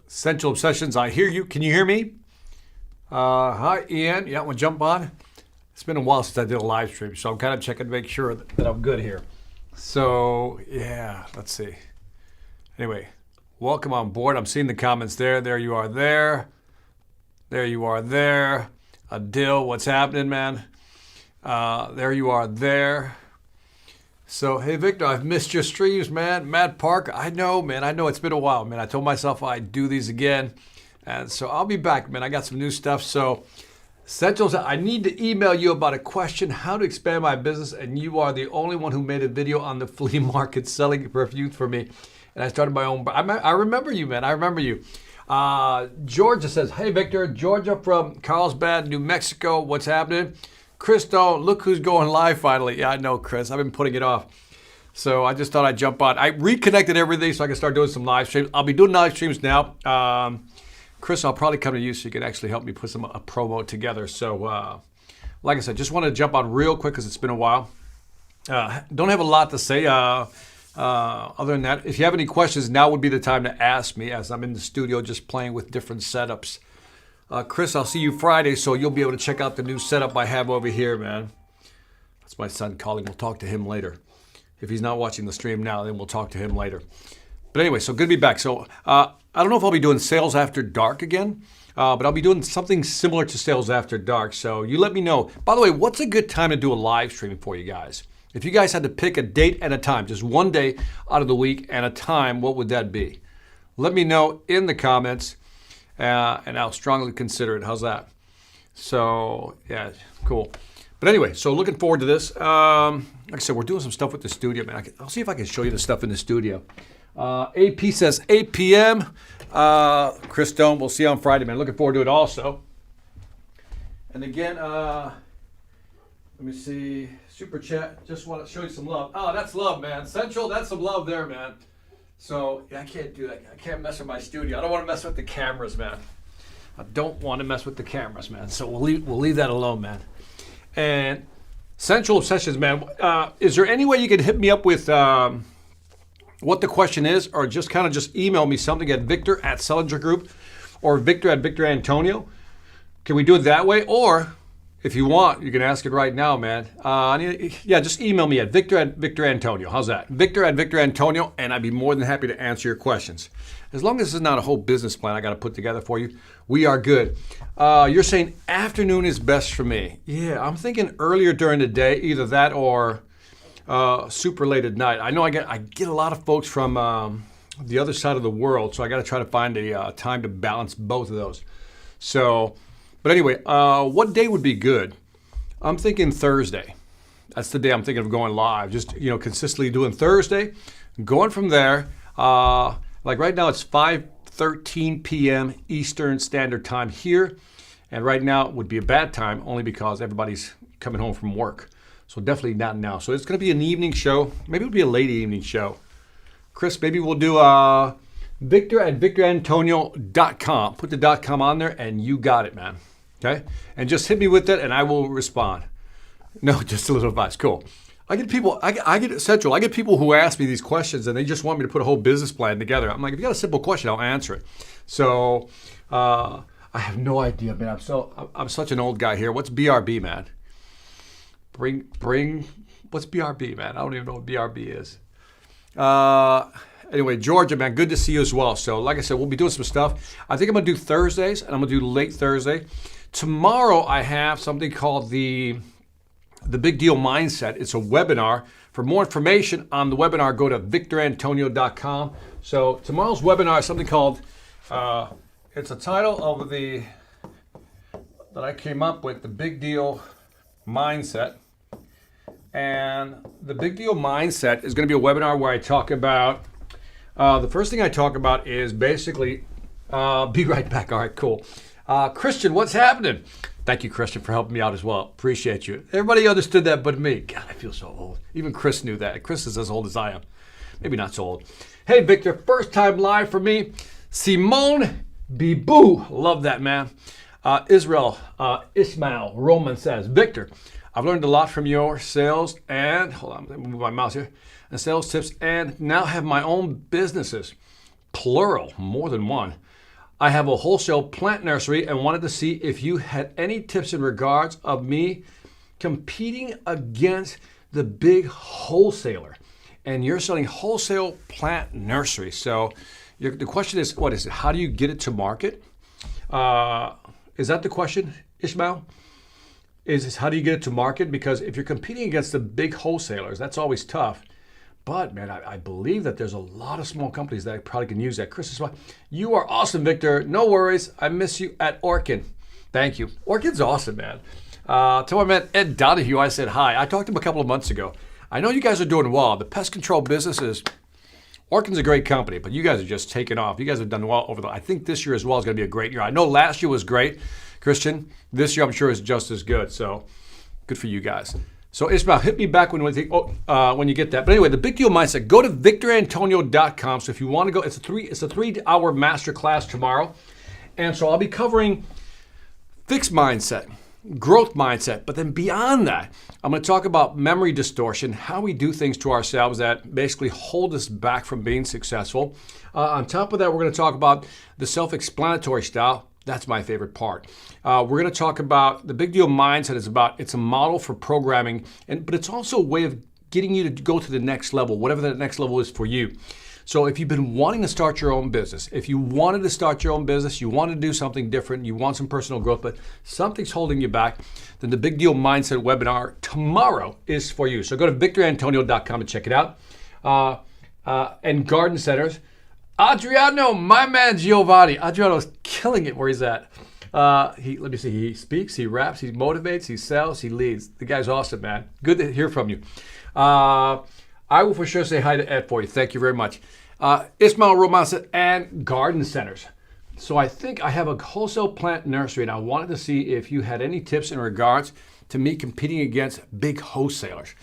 Central Obsessions, I hear you. Can you hear me? Hi, Ian. Yeah, want to jump on? It's been a while since I did a live stream, so I'm kind of checking to make sure that I'm good here. So, yeah, let's see. Anyway, welcome on board. I'm seeing the comments there. There you are there. There you are there. Adil, what's happening, man? There you are there. So, hey, Victor, I've missed your streams, man. Matt Park, I know, man. I know it's been a while, man. I told myself I'd do these again. And so I'll be back, man. I got some new stuff. So, Centrals, I need to email you about a question, how to expand my business. And you are the only one who made a video on the flea market selling perfumes for me. And I started my own. I remember you, man. I remember you. Georgia says, hey, Victor. Georgia from Carlsbad, New Mexico. What's happening? Chris, look who's going live finally. Yeah, I know, Chris. I've been putting it off. So I just thought I'd jump on. I reconnected everything so I can start doing some live streams. I'll be doing live streams now. Chris, I'll probably come to you so you can actually help me put a promo together. So like I said, just wanted to jump on real quick because it's been a while. Don't have a lot to say other than that. If you have any questions, now would be the time to ask me as I'm in the studio just playing with different setups. Chris, I'll see you Friday, so you'll be able to check out the new setup I have over here, man. That's my son calling. We'll talk to him later. If he's not watching the stream now, then we'll talk to him later. But anyway, so good to be back. So I don't know if I'll be doing Sales After Dark again, but I'll be doing something similar to Sales After Dark. So you let me know. By the way, what's a good time to do a live stream for you guys? If you guys had to pick a date and a time, just one day out of the week and a time, what would that be? Let me know in the comments. And I'll strongly consider it. How's that? So, yeah, cool. But anyway, so looking forward to this. Like I said, we're doing some stuff with the studio, man. I'll see if I can show you the stuff in the studio. AP says 8 p.m. Chris Stone, we'll see you on Friday, man. Looking forward to it also. And again, let me see. Super chat. Just want to show you some love. Oh, that's love, man. Central, that's some love there, man. So, yeah, I can't do that. I can't mess with my studio. I don't want to mess with the cameras, man. I don't want to mess with the cameras, man. So we'll leave that alone, man. And Central Obsessions, man. Is there any way you could hit me up with what the question is, or just kind of just email me something at Victor@Selinger Group or Victor@Victor Antonio? Can we do it that way? Or if you want, you can ask it right now, man. Yeah, just email me at Victor@Victor Antonio. How's that? Victor@Victor Antonio, and I'd be more than happy to answer your questions. As long as this is not a whole business plan I got to put together for you, we are good. You're saying afternoon is best for me. Yeah, I'm thinking earlier during the day, either that or super late at night. I know I get a lot of folks from the other side of the world, so I got to try to find a time to balance both of those. So. But anyway, what day would be good? I'm thinking Thursday. That's the day I'm thinking of going live. Just, consistently doing Thursday. Going from there, like right now it's 5:13 p.m. Eastern Standard Time here. And right now it would be a bad time only because everybody's coming home from work. So definitely not now. So it's going to be an evening show. Maybe it'll be a late evening show. Chris, maybe we'll do Victor@VictorAntonio.com. Put the .com on there and you got it, man. Okay? And just hit me with it and I will respond. No, just a little advice. Cool. I get people who ask me these questions and they just want me to put a whole business plan together. I'm like, if you got a simple question, I'll answer it. So I have no idea, man. I'm such an old guy here. What's BRB, man? What's BRB, man? I don't even know what BRB is. Anyway, Georgia, man, good to see you as well. So like I said, we'll be doing some stuff. I think I'm going to do Thursdays, and I'm going to do late Thursday. Tomorrow, I have something called the Big Deal Mindset. It's a webinar. For more information on the webinar, go to VictorAntonio.com. So tomorrow's webinar is something called, it's a title of that I came up with, the Big Deal Mindset. And the Big Deal Mindset is going to be a webinar where I talk about, the first thing I talk about is basically, be right back. All right, cool. Christian, what's happening? Thank you, Christian, for helping me out as well. Appreciate you. Everybody understood that but me. God, I feel so old. Even Chris knew that. Chris is as old as I am. Maybe not so old. Hey, Victor, first time live for me. Simone Bibou. Love that, man. Ismail Roman says, Victor, I've learned a lot from your sales and, hold on, let me move my mouse here, and sales tips, and now have my own businesses, plural, more than one. I have a wholesale plant nursery and wanted to see if you had any tips in regards of me competing against the big wholesaler. And you're selling wholesale plant nursery. So the question is, what is it? How do you get it to market? Is that the question, Ishmael? Is how do you get it to market? Because if you're competing against the big wholesalers, that's always tough. But man, I believe that there's a lot of small companies that probably can use that. Chris, you are awesome, Victor. No worries. I miss you at Orkin. Thank you. Orkin's awesome, man. Till I met Ed Donahue, I said hi. I talked to him a couple of months ago. I know you guys are doing well. The pest control business is, Orkin's a great company, but you guys are just taking off. You guys have done well I think this year as well is going to be a great year. I know last year was great, Christian. This year I'm sure is just as good. So good for you guys. So Ismail, hit me back when you get that. But anyway, the big deal mindset. Go to victorantonio.com. So if you want to go, it's a 3-hour masterclass tomorrow, and so I'll be covering fixed mindset, growth mindset, but then beyond that, I'm going to talk about memory distortion, how we do things to ourselves that basically hold us back from being successful. On top of that, we're going to talk about the self-explanatory style. That's my favorite part. We're going to talk about the big deal mindset. It's a model for programming, but it's also a way of getting you to go to the next level, whatever that next level is for you. So if you've been wanting to start your own business, if you wanted to start your own business, you want to do something different, you want some personal growth, but something's holding you back, then the Big Deal Mindset webinar tomorrow is for you. So go to victorantonio.com and check it out. And garden centers. Adriano, my man Giovanni. Adriano's killing it where he's at. Let me see. He speaks, he raps, he motivates, he sells, he leads. The guy's awesome, man. Good to hear from you. I will for sure say hi to Ed for you. Thank you very much. Ismail Romansa and garden centers. So I think I have a wholesale plant nursery, and I wanted to see if you had any tips in regards to me competing against big wholesalers.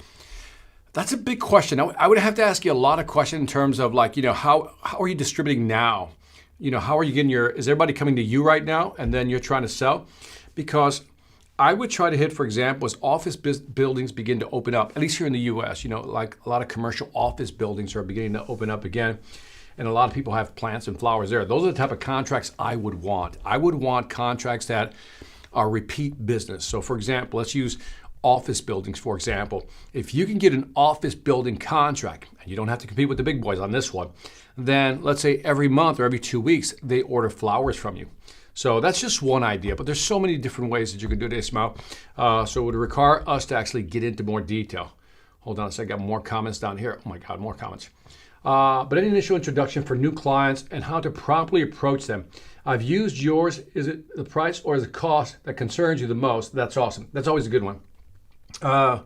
That's a big question. I would have to ask you a lot of questions in terms of how are you distributing now? How are you getting is everybody coming to you right now and then you're trying to sell? Because I would try to hit, for example, as office buildings begin to open up, at least here in the U.S., like a lot of commercial office buildings are beginning to open up again. And a lot of people have plants and flowers there. Those are the type of contracts I would want. I would want contracts that are repeat business. So for example, let's use office buildings, for example. If you can get an office building contract, and you don't have to compete with the big boys on this one, then let's say every month or every 2 weeks, they order flowers from you. So that's just one idea, but there's so many different ways that you can do this, Ismail. So it would require us to actually get into more detail. Hold on a second, I got more comments down here. Oh my God, more comments. But any initial introduction for new clients and how to properly approach them. I've used yours. Is it the price or is it cost that concerns you the most? That's awesome. That's always a good one. I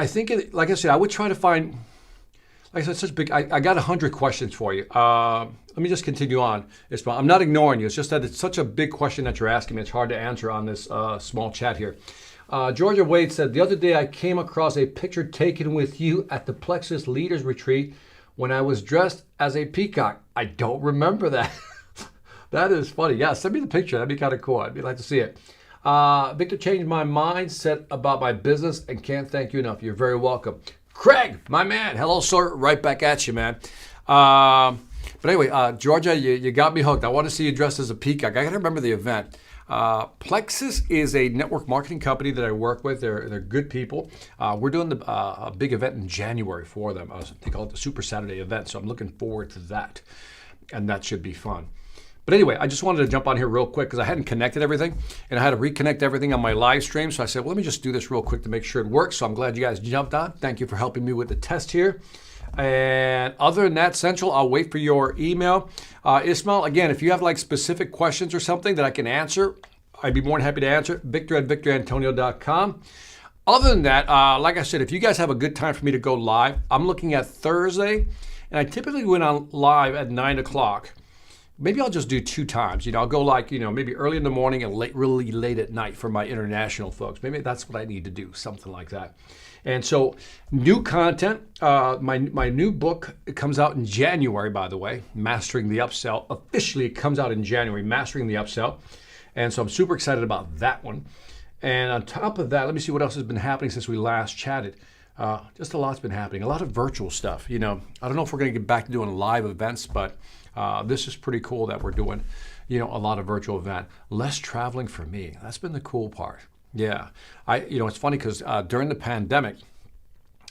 think, like I said, I would try to find, like I said, such big, I got 100 questions for you. Let me just continue on. I'm not ignoring you. It's just that it's such a big question that you're asking me. It's hard to answer on this small chat here. Georgia Wade said, the other day I came across a picture taken with you at the Plexus Leaders Retreat when I was dressed as a peacock. I don't remember that. That is funny. Yeah, send me the picture. That'd be kind of cool. I'd like to see it. Victor changed my mindset about my business and can't thank you enough. You're very welcome. Craig, my man. Hello, sir. Right back at you, man. But anyway, Georgia, you got me hooked. I want to see you dressed as a peacock. I got to remember the event. Plexus is a network marketing company that I work with. They're good people. We're doing a big event in January for them. They call it the Super Saturday event, so I'm looking forward to that. And that should be fun. But anyway, I just wanted to jump on here real quick because I hadn't connected everything and I had to reconnect everything on my live stream. So I said, well, let me just do this real quick to make sure it works. So I'm glad you guys jumped on. Thank you for helping me with the test here. And other than that, Central, I'll wait for your email. Ismail, again, if you have like specific questions or something that I can answer, I'd be more than happy to answer. Victor@victorantonio.com. Other than that, like I said, if you guys have a good time for me to go live, I'm looking at Thursday, and I typically went on live at 9 o'clock. Maybe I'll just do 2 times. I'll go like, maybe early in the morning and really late at night for my international folks. Maybe that's what I need to do, something like that. And so new content, my new book, it comes out in January, by the way, Mastering the Upsell. Officially, it comes out in January, Mastering the Upsell. And so I'm super excited about that one. And on top of that, let me see what else has been happening since we last chatted. Just a lot's been happening. A lot of virtual stuff. I don't know if we're going to get back to doing live events, but this is pretty cool that we're doing, a lot of virtual event. Less traveling for me. That's been the cool part. Yeah. It's funny because during the pandemic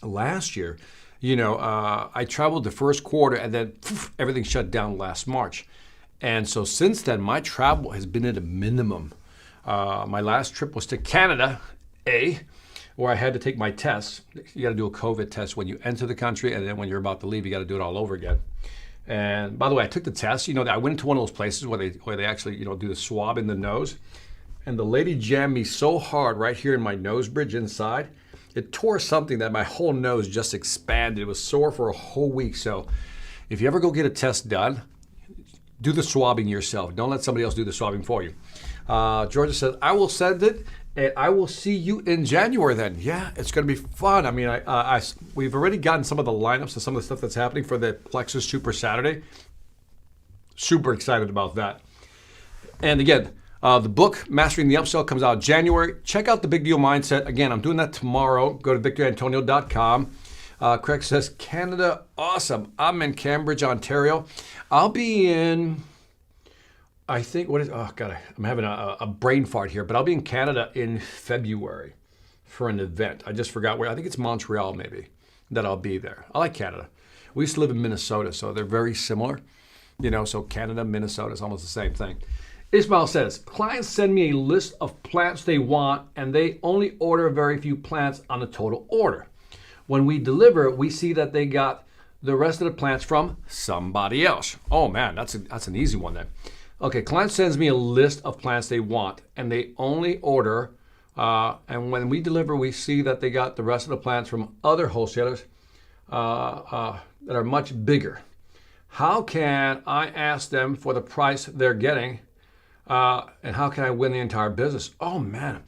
last year, I traveled the first quarter and then everything shut down last March. And so since then, my travel has been at a minimum. My last trip was to Canada, where I had to take my tests. You got to do a COVID test when you enter the country, and then when you're about to leave, you got to do it all over again. And by the way, I took the test. I went into one of those places where they actually, do the swab in the nose. And the lady jammed me so hard right here in my nose bridge inside, it tore something that my whole nose just expanded. It was sore for a whole week. So if you ever go get a test done, do the swabbing yourself. Don't let somebody else do the swabbing for you. Georgia says, I will send it, and I will see you in January then. Yeah, it's going to be fun. I mean, we've already gotten some of the lineups and some of the stuff that's happening for the Plexus Super Saturday. Super excited about that. And again, the book, Mastering the Upsell, comes out in January. Check out the Big Deal Mindset. Again, I'm doing that tomorrow. Go to victorantonio.com. Craig says, Canada, awesome. I'm in Cambridge, Ontario. I'll be in, I'm having a brain fart here, but I'll be in Canada in February for an event. I just forgot where. I think it's Montreal maybe that I'll be there. I like Canada. We used to live in Minnesota, so they're very similar. So Canada, Minnesota is almost the same thing. Ismail says, clients send me a list of plants they want, and they only order very few plants on the total order. When we deliver, we see that they got the rest of the plants from somebody else. Oh man, that's an easy one then. Okay, client sends me a list of plants they want, and they only order, and when we deliver, we see that they got the rest of the plants from other wholesalers that are much bigger. How can I ask them for the price they're getting, and how can I win the entire business? Oh man,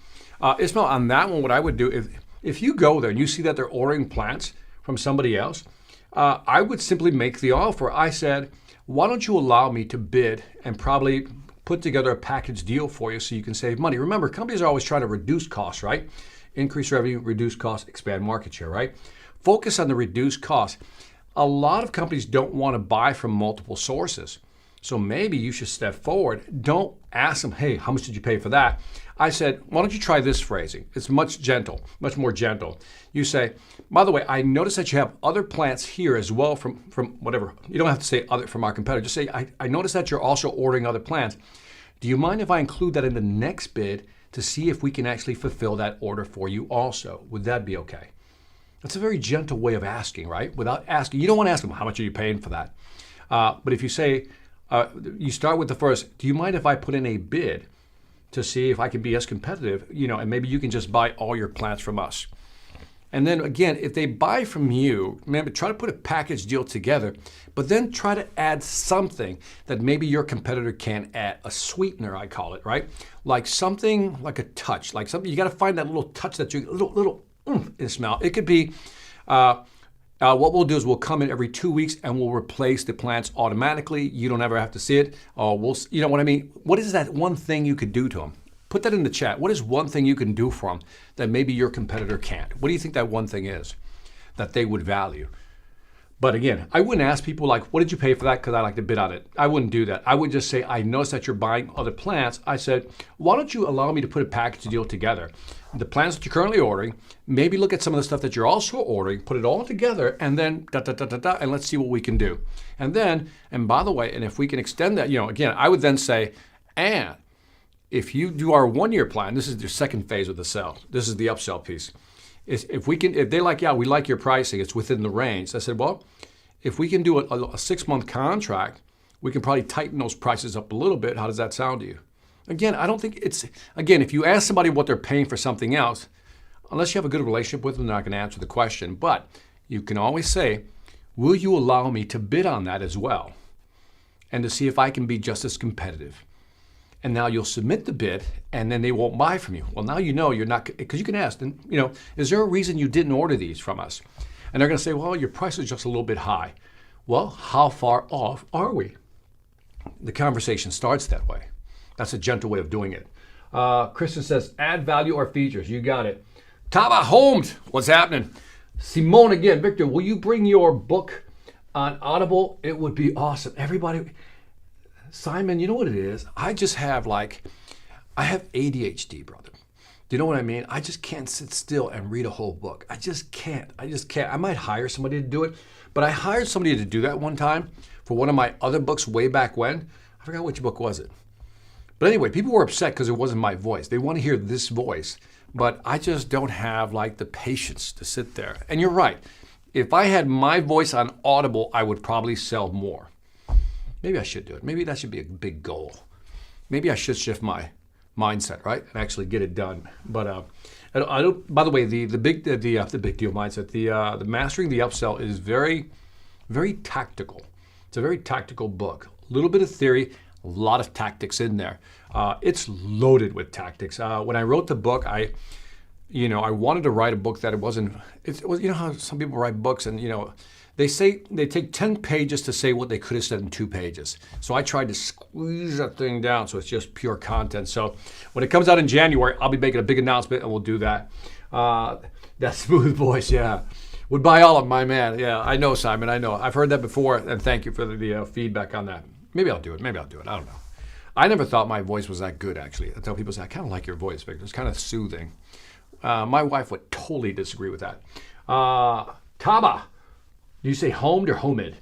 Ismail, on that one, what I would do, if you go there and you see that they're ordering plants from somebody else, I would simply make the offer. I said, why don't you allow me to bid and probably put together a package deal for you so you can save money? Remember, companies are always trying to reduce costs, right? Increase revenue, reduce costs, expand market share, right? Focus on the reduced costs. A lot of companies don't want to buy from multiple sources. So maybe you should step forward. Don't ask them, hey, how much did you pay for that? I said, why don't you try this phrasing? It's much more gentle. You say, by the way, I noticed that you have other plants here as well from whatever. You don't have to say other from our competitor. Just say, I noticed that you're also ordering other plants. Do you mind if I include that in the next bid to see if we can actually fulfill that order for you also? Would that be okay? That's a very gentle way of asking, right? Without asking, you don't want to ask them, how much are you paying for that? But if you say, you start with the first, do you mind if I put in a bid to see if I can be as competitive, and maybe you can just buy all your plants from us. And then again, if they buy from you, remember, try to put a package deal together, but then try to add something that maybe your competitor can't add, a sweetener, I call it, right? Like something like a touch, like something, you got to find that little touch that you, little in smell. It could be, what we'll do is we'll come in every 2 weeks and we'll replace the plants automatically. You don't ever have to see it. You know what I mean? What is that one thing you could do to them? Put that in the chat. What is one thing you can do for them that maybe your competitor can't? What do you think that one thing is that they would value? But again, I wouldn't ask people like, what did you pay for that? Because I like to bid on it. I wouldn't do that. I would just say, I noticed that you're buying other plants. I said, why don't you allow me to put a package deal together? The plants that you're currently ordering, maybe look at some of the stuff that you're also ordering, put it all together, and then and let's see what we can do. And then, and by the way, and if we can extend that, again, I would then say, and if you do our 1-year plan, this is the second phase of the sell. This is the upsell piece. If they like, yeah, we like your pricing, it's within the range. I said, well, if we can do a 6-month contract, we can probably tighten those prices up a little bit. How does that sound to you? Again, I don't think if you ask somebody what they're paying for something else, unless you have a good relationship with them, they're not going to answer the question. But you can always say, will you allow me to bid on that as well? And to see if I can be just as competitive. And now you'll submit the bid, and then they won't buy from you. Well, now you know you're not, because you can ask them, is there a reason you didn't order these from us? And they're going to say, well, your price is just a little bit high. Well, how far off are we? The conversation starts that way. That's a gentle way of doing it. Kristen says, add value or features. You got it. Taba Homes, what's happening? Simone again, Victor, will you bring your book on Audible? It would be awesome. Everybody, Simon, you know what it is? I have ADHD, brother. Do you know what I mean? I just can't sit still and read a whole book. I just can't. I might hire somebody to do it, but I hired somebody to do that one time for one of my other books way back when. I forgot which book was it. But anyway, people were upset because it wasn't my voice. They want to hear this voice, but I just don't have the patience to sit there. And you're right. If I had my voice on Audible, I would probably sell more. Maybe I should do it. Maybe that should be a big goal. Maybe I should shift my mindset, right, and actually get it done. But I don't. By the way, the big deal mindset, the mastering the upsell is very, very tactical. It's a very tactical book. A little bit of theory, a lot of tactics in there. It's loaded with tactics. When I wrote the book, I wanted to write a book that it was, how some people write books and, they say they take 10 pages to say what they could have said in 2 pages. So I tried to squeeze that thing down so it's just pure content. So when it comes out in January, I'll be making a big announcement and we'll do that. That smooth voice, yeah. Would buy all of my man. Yeah, I know, Simon, I know. I've heard that before, and thank you for the feedback on that. Maybe I'll do it. I don't know. I never thought my voice was that good, actually. Until people say, I kind of like your voice, Victor. It's kind of soothing. My wife would totally disagree with that. Taba, do you say homed or homed?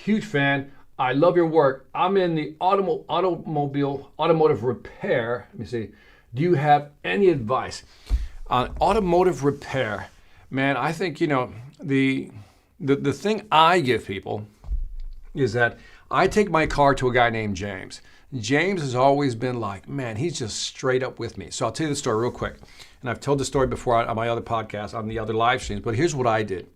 Huge fan. I love your work. I'm in the automotive repair. Let me see. Do you have any advice on automotive repair? Man, I think, the thing I give people is that I take my car to a guy named James. James has always been like, man, he's just straight up with me. So I'll tell you the story real quick. And I've told the story before on my other podcast, on the other live streams, but here's what I did.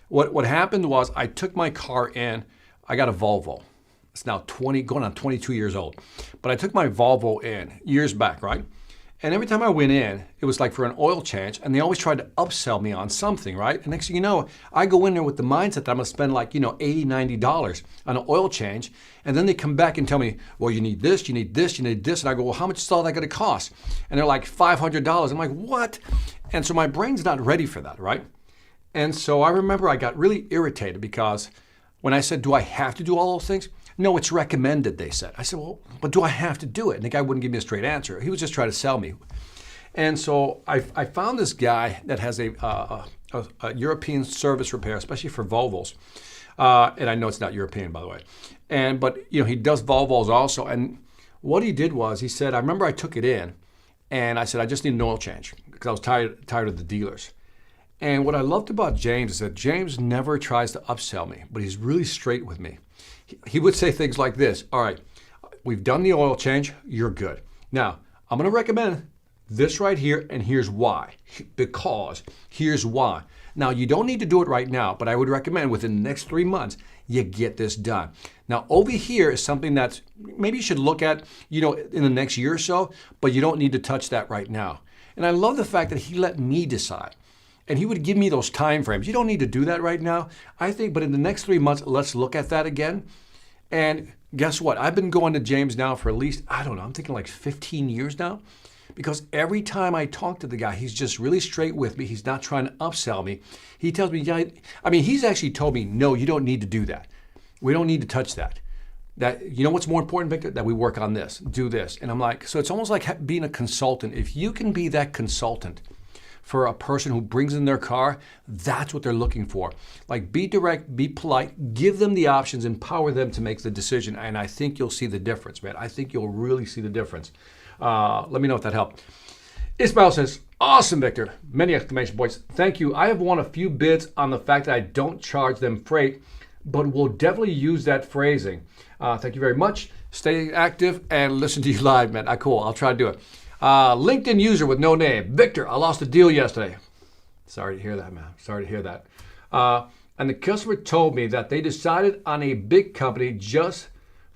What happened was I took my car in. I got a Volvo. It's now going on 22 years old. But I took my Volvo in years back, right? And every time I went in, it was like for an oil change, and they always tried to upsell me on something, right? And next thing you know, I go in there with the mindset that I'm gonna spend $80, $90 on an oil change, and then they come back and tell me, well, you need this, you need this, you need this, and I go, well, how much is all that gonna cost? And they're like $500. I'm like, what? And so my brain's not ready for that, right? And so I remember I got really irritated because when I said, do I have to do all those things? No, it's recommended, they said. I said, well, but do I have to do it? And the guy wouldn't give me a straight answer. He was just trying to sell me. And so I found this guy that has a European service repair, especially for Volvos. And I know it's not European, by the way. But he does Volvos also. And what he did was, he said, I remember I took it in, and I said, I just need an oil change because I was tired of the dealers. And what I loved about James is that James never tries to upsell me, but he's really straight with me. He would say things like this: all right, we've done the oil change, you're good. Now, I'm going to recommend this right here, and here's why. Because here's why. Now, you don't need to do it right now, but I would recommend within the next 3 months, you get this done. Now, over here is something that maybe you should look at, in the next year or so, but you don't need to touch that right now. And I love the fact that he let me decide. And he would give me those time frames. You don't need to do that right now, I think, but in the next 3 months, let's look at that again. And guess what? I've been going to James now for at least, I'm thinking like 15 years now. Because every time I talk to the guy, he's just really straight with me. He's not trying to upsell me. He tells me, he's actually told me, no, you don't need to do that. We don't need to touch that. What's more important, Victor? That we work on this, do this. And I'm like, so it's almost like being a consultant. If you can be that consultant for a person who brings in their car, that's what they're looking for. Like, be direct, be polite, give them the options, empower them to make the decision. And I think you'll see the difference, man. I think you'll really see the difference. Let me know if that helped. Ismail says, awesome, Victor. Many exclamation points. Thank you. I have won a few bids on the fact that I don't charge them freight, but will definitely use that phrasing. Thank you very much. Stay active and listen to you live, man. Cool. I'll try to do it. LinkedIn user with no name. Victor, I lost a deal yesterday. Sorry to hear that, man. Sorry to hear that. And the customer told me that they decided on a big company just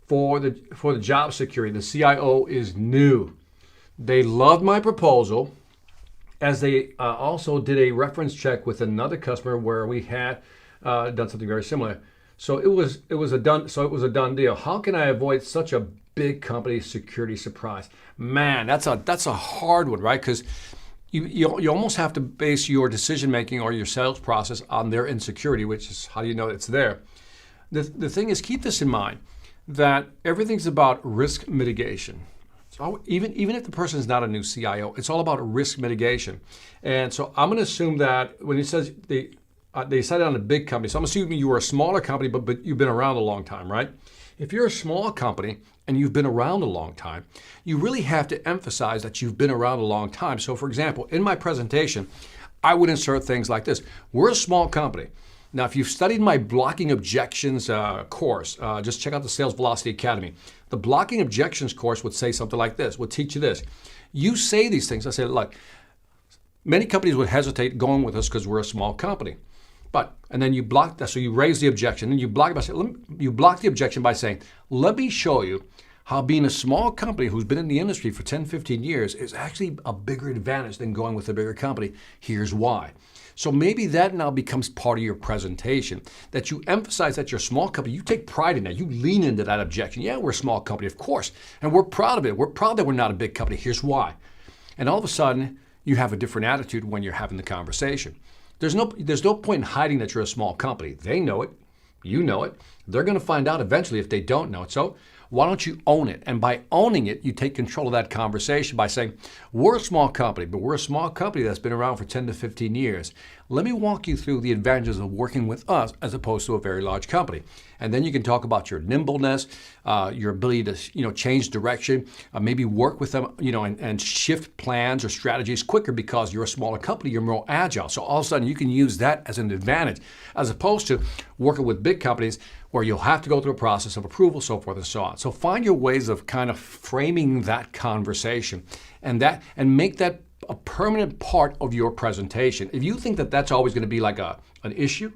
for the job security. The CIO is new. They loved my proposal, as they also did a reference check with another customer where we had done something very similar. So it was a done deal. How can I avoid such a big company security surprise? Man, that's a hard one, right? Because you almost have to base your decision making or your sales process on their insecurity, which is how do you know it's there. The thing is, keep this in mind, that everything's about risk mitigation. So even if the person is not a new CIO, it's all about risk mitigation. And so I'm going to assume that when it says they decided on a big company, so I'm assuming you were a smaller company, but you've been around a long time, right? If you're a small company and you've been around a long time, you really have to emphasize that you've been around a long time. So for example, in my presentation, I would insert things like this. We're a small company. Now, if you've studied my blocking objections course, just check out the Sales Velocity Academy. The blocking objections course would say something like this, would teach you this. You say these things. I say, look, many companies would hesitate going with us because we're a small company. And then you block that, so you raise the objection, and you block the objection by saying, let me show you how being a small company who's been in the industry for 10, 15 years is actually a bigger advantage than going with a bigger company. Here's why. So maybe that now becomes part of your presentation, that you emphasize that you're a small company. You take pride in that. You lean into that objection. Yeah, we're a small company, of course, and we're proud of it. We're proud that we're not a big company. Here's why. And all of a sudden, you have a different attitude when you're having the conversation. There's no point in hiding that you're a small company. They know it. You know it. They're going to find out eventually if they don't know it. So why don't you own it? And by owning it, you take control of that conversation by saying, we're a small company, but we're a small company that's been around for 10 to 15 years. Let me walk you through the advantages of working with us as opposed to a very large company. And then you can talk about your nimbleness, your ability to change direction, maybe work with them and shift plans or strategies quicker because you're a smaller company, you're more agile. So all of a sudden you can use that as an advantage as opposed to working with big companies where you'll have to go through a process of approval, so forth and so on. So find your ways of kind of framing that conversation and make that a permanent part of your presentation. If you think that that's always going to be like an issue,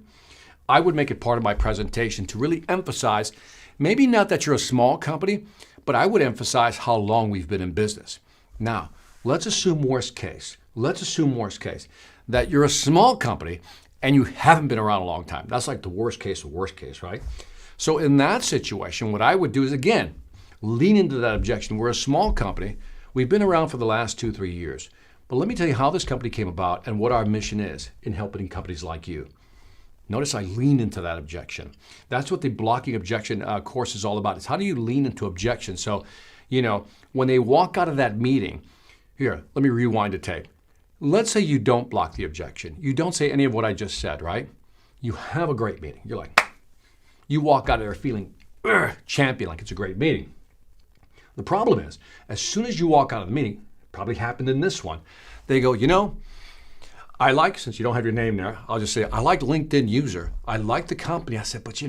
I would make it part of my presentation to really emphasize, maybe not that you're a small company, but I would emphasize how long we've been in business. Now, let's assume worst case. That you're a small company and you haven't been around a long time. That's like the worst case, right? So in that situation, what I would do is, again, lean into that objection. We're a small company. We've been around for the last 2-3 years. But let me tell you how this company came about and what our mission is in helping companies like you. Notice I lean into that objection. That's what the blocking objection course is all about. It's how do you lean into objection? So, when they walk out of that meeting, here, let me rewind the tape. Let's say you don't block the objection. You don't say any of what I just said, right? You have a great meeting. You're like, you walk out of there feeling champion, like it's a great meeting. The problem is, as soon as you walk out of the meeting, probably happened in this one, they go, I like, since you don't have your name there, I'll just say, I like LinkedIn user. I like the company. I said, but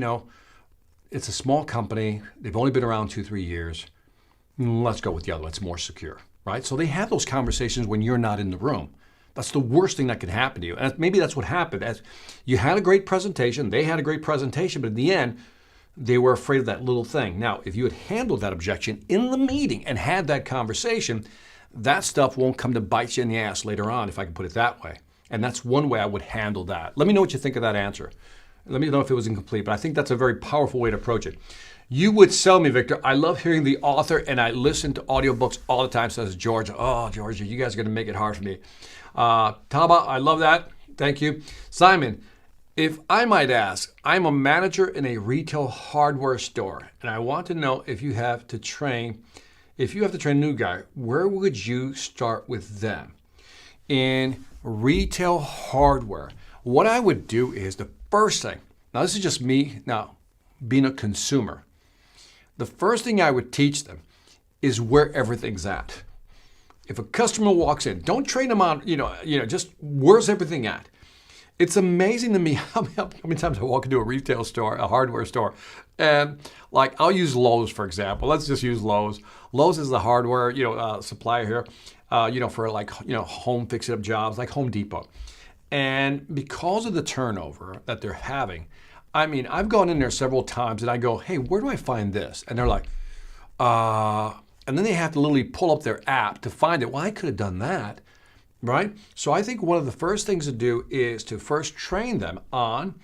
it's a small company. They've only been around 2-3 years. Let's go with the other one. It's more secure, right? So they have those conversations when you're not in the room. That's the worst thing that could happen to you. And maybe that's what happened. As you had a great presentation, they had a great presentation, but in the end, they were afraid of that little thing. Now, if you had handled that objection in the meeting and had that conversation, that stuff won't come to bite you in the ass later on, if I can put it that way. And that's one way I would handle that. Let me know what you think of that answer. Let me know if it was incomplete, but I think that's a very powerful way to approach it. You would sell me, Victor. I love hearing the author, and I listen to audiobooks all the time, says Georgia. Oh, Georgia, you guys are going to make it hard for me. Taba, I love that. Thank you. Simon, if I might ask, I'm a manager in a retail hardware store, and I want to know if you have to train a new guy, where would you start with them? In retail hardware, what I would do is the first thing, now this is just me now being a consumer, the first thing I would teach them is where everything's at. If a customer walks in, don't train them on, just where's everything at? It's amazing to me how many times I walk into a retail store, a hardware store, and like I'll use Lowe's, for example. Let's just use Lowe's. Lowe's is the hardware, supplier here, for home fix-it-up jobs like Home Depot. And because of the turnover that they're having, I've gone in there several times and I go, hey, where do I find this? And they're like, and then they have to literally pull up their app to find it. Well, I could have done that, right? So I think one of the first things to do is to first train them on,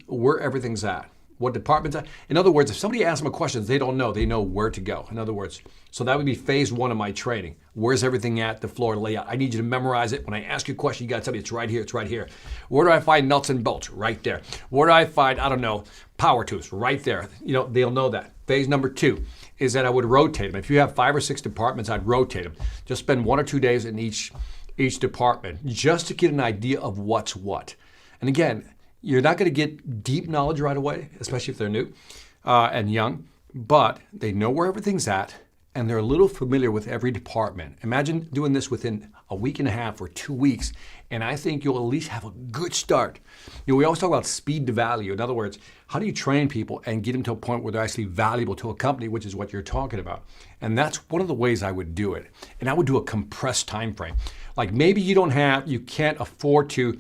where everything's at. what departments. In other words, if somebody asks them a question they don't know, they know where to go. In other words, so that would be phase one of my training. Where's everything at, the floor layout? I need you to memorize it. When I ask you a question, you got to tell me it's right here, it's right here. Where do I find nuts and bolts? Right there. Where do I find, I don't know, power tools? Right there. They'll know that. Phase number two is that I would rotate them. If you have 5 or 6 departments, I'd rotate them. Just spend 1 or 2 days in each department just to get an idea of what's what. And again, you're not going to get deep knowledge right away, especially if they're new and young, but they know where everything's at and they're a little familiar with every department. Imagine doing this within a week and a half or 2 weeks, and I think you'll at least have a good start. We always talk about speed to value. In other words, how do you train people and get them to a point where they're actually valuable to a company, which is what you're talking about. And that's one of the ways I would do it. And I would do a compressed time frame. Like maybe you can't afford to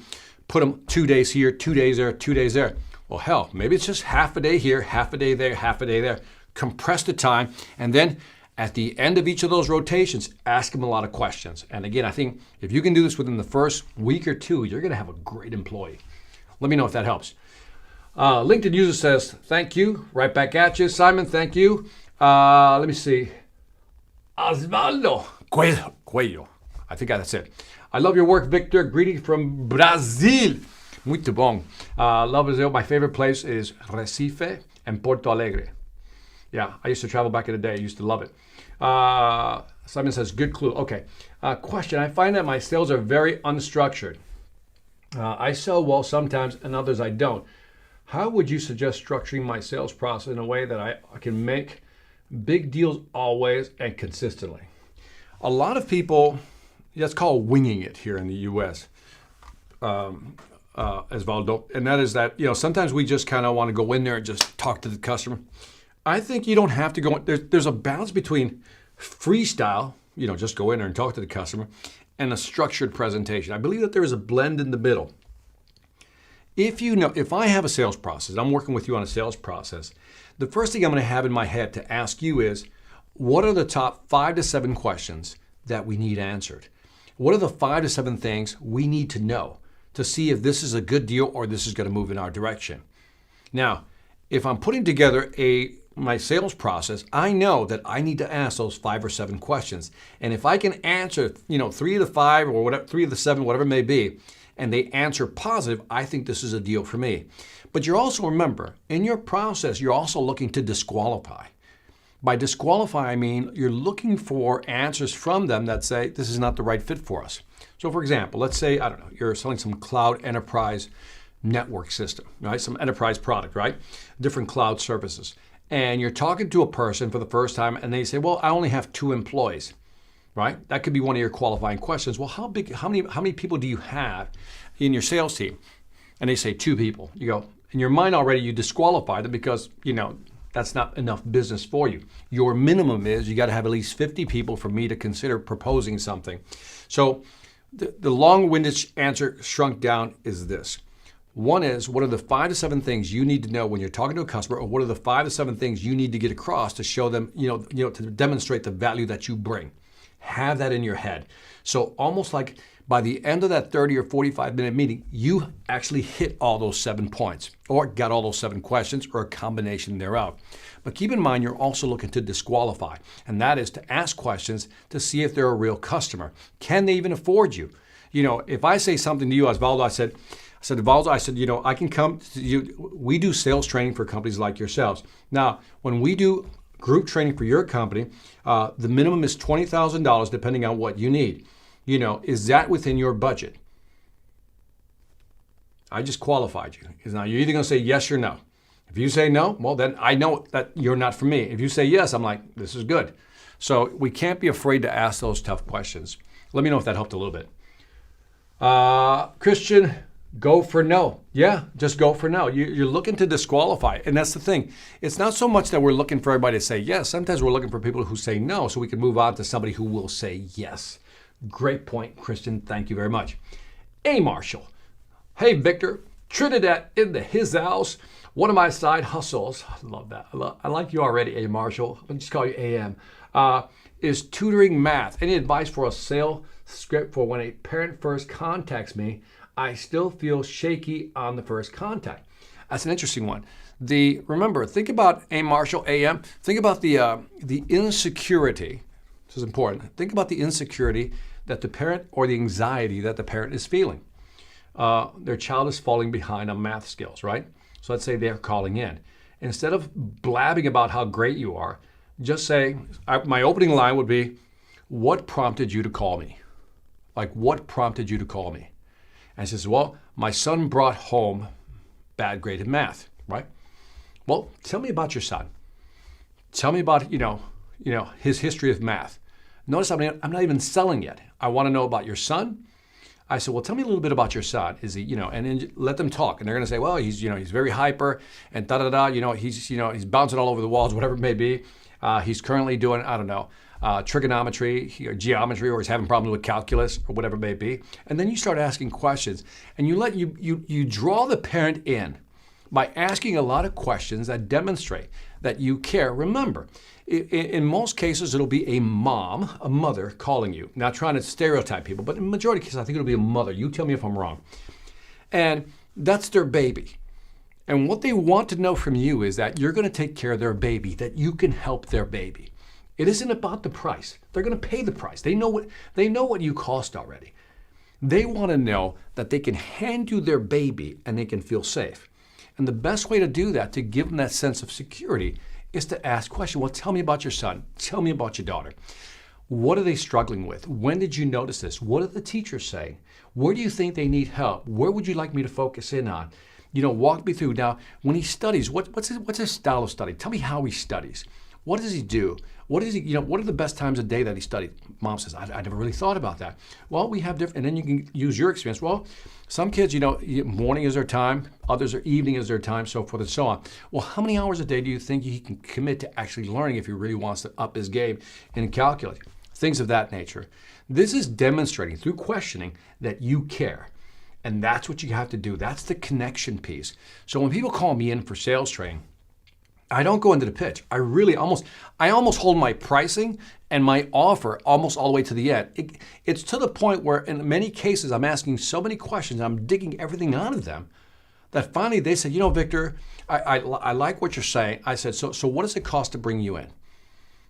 put them 2 days here, 2 days there, 2 days there. Well, hell, maybe it's just half a day here, half a day there, half a day there. Compress the time, and then at the end of each of those rotations, ask them a lot of questions. And again, I think if you can do this within the first week or 2, you're going to have a great employee. Let me know if that helps. LinkedIn user says, thank you. Right back at you. Simon, thank you. Let me see. Osvaldo Cuello. I think that's it. I love your work, Victor. Greetings from Brazil. Muito bom. Love Brazil. My favorite place is Recife and Porto Alegre. Yeah, I used to travel back in the day. I used to love it. Simon says, good clue. Okay. Question. I find that my sales are very unstructured. I sell well sometimes and others I don't. How would you suggest structuring my sales process in a way that I can make big deals always and consistently? A lot of people, that's called winging it here in the U.S., Osvaldo. And that is that, sometimes we just kind of want to go in there and just talk to the customer. I think you don't have to go. There's a balance between freestyle, just go in there and talk to the customer, and a structured presentation. I believe that there is a blend in the middle. If I have a sales process, I'm working with you on a sales process, the first thing I'm going to have in my head to ask you is, what are the top 5 to 7 questions that we need answered? What are the 5 to 7 things we need to know to see if this is a good deal or this is going to move in our direction? Now, if I'm putting together my sales process, I know that I need to ask those 5 or 7 questions. And if I can answer, 3 of the 5 or whatever, 3 of the 7, whatever it may be, and they answer positive, I think this is a deal for me. But you also remember, in your process, you're also looking to disqualify. By disqualify, I mean you're looking for answers from them that say, this is not the right fit for us. So for example, let's say, I don't know, you're selling some cloud enterprise network system, right? Some enterprise product, right? Different cloud services. And you're talking to a person for the first time and they say, well, I only have 2 employees, right? That could be one of your qualifying questions. Well, how many people do you have in your sales team? And they say 2 people. You go, in your mind already, you disqualify them because, that's not enough business for you. Your minimum is you got to have at least 50 people for me to consider proposing something. So the long-winded answer shrunk down is this. One is, what are the 5 to 7 things you need to know when you're talking to a customer, or what are the 5 to 7 things you need to get across to show them, to demonstrate the value that you bring? Have that in your head. So almost like by the end of that 30 or 45-minute meeting, you actually hit all those 7 points or got all those 7 questions or a combination thereof. But keep in mind, you're also looking to disqualify, and that is to ask questions to see if they're a real customer. Can they even afford you? If I say something to you, Osvaldo, I said, Osvaldo, I can come to you. We do sales training for companies like yourselves. Now, when we do group training for your company, the minimum is $20,000 depending on what you need. Is that within your budget? I just qualified you. Because now you're either going to say yes or no. If you say no, well, then I know that you're not for me. If you say yes, I'm like, this is good. So we can't be afraid to ask those tough questions. Let me know if that helped a little bit. Christian, go for no. Yeah, just go for no. You're looking to disqualify. And that's the thing. It's not so much that we're looking for everybody to say yes. Sometimes we're looking for people who say no so we can move on to somebody who will say yes. Great point, Christian. Thank you very much. Hey, Marshall. Hey, Victor. Trinidad in his house. One of my side hustles. I love that. I like you already, A. Marshall. I'll just call you AM. Is tutoring math. Any advice for a sales script for when a parent first contacts me? I still feel shaky on the first contact. That's an interesting one. Remember, think about A. Marshall, AM. Think about the insecurity. This is important. Think about the insecurity that the parent, or the anxiety that the parent is feeling. Their child is falling behind on math skills, right? So let's say they're calling in. Instead of blabbing about how great you are, just say, my opening line would be, what prompted you to call me? Like, what prompted you to call me? And he says, well, my son brought home bad grade in math, right? Well, tell me about your son. Tell me about, his history of math. Notice I'm not even selling yet. I want to know about your son. I said, well, tell me a little bit about your son. Is he, and then let them talk. And they're going to say, well, he's very hyper and he's bouncing all over the walls, whatever it may be. He's currently doing, trigonometry or geometry, or he's having problems with calculus or whatever it may be. And then you start asking questions, and you draw the parent in by asking a lot of questions that demonstrate that you care. Remember, in most cases, it'll be a mother calling you. Not trying to stereotype people, but in the majority of cases, I think it'll be a mother. You tell me if I'm wrong. And that's their baby. And what they want to know from you is that you're going to take care of their baby, that you can help their baby. It isn't about the price. They're going to pay the price. They know what you cost already. They want to know that they can hand you their baby and they can feel safe. And the best way to do that, to give them that sense of security, is to ask questions. Well, tell me about your son. Tell me about your daughter. What are they struggling with? When did you notice this? What are the teachers saying? Where do you think they need help? Where would you like me to focus in on? Walk me through. Now, when he studies, what's his style of study? Tell me how he studies. What does he do? What are the best times of day that he studied? Mom says, I never really thought about that. Well, we have different, and then you can use your experience. Well, some kids, morning is their time, others are evening is their time, so forth and so on. Well, how many hours a day do you think he can commit to actually learning if he really wants to up his game in calculus? Things of that nature. This is demonstrating through questioning that you care. And that's what you have to do. That's the connection piece. So when people call me in for sales training, I don't go into the pitch. I almost hold my pricing and my offer almost all the way to the end. It's to the point where in many cases I'm asking so many questions, I'm digging everything out of them, that finally they said, Victor, I like what you're saying. I said, so what does it cost to bring you in?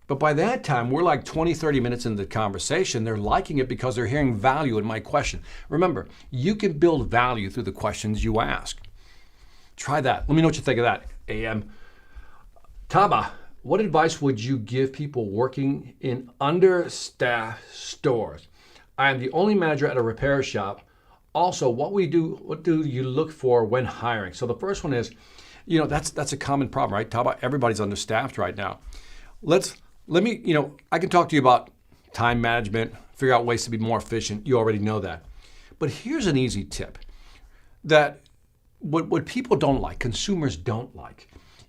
But by that time, we're like 20, 30 minutes into the conversation. They're liking it because they're hearing value in my question. Remember, you can build value through the questions you ask. Try that. Let me know what you think of that. AM. Taba, what advice would you give people working in understaffed stores? I am the only manager at a repair shop. Also, what do you look for when hiring? So the first one is, that's a common problem, right? Taba, everybody's understaffed right now. I can talk to you about time management, figure out ways to be more efficient. You already know that. But here's an easy tip that what people don't like, consumers don't like,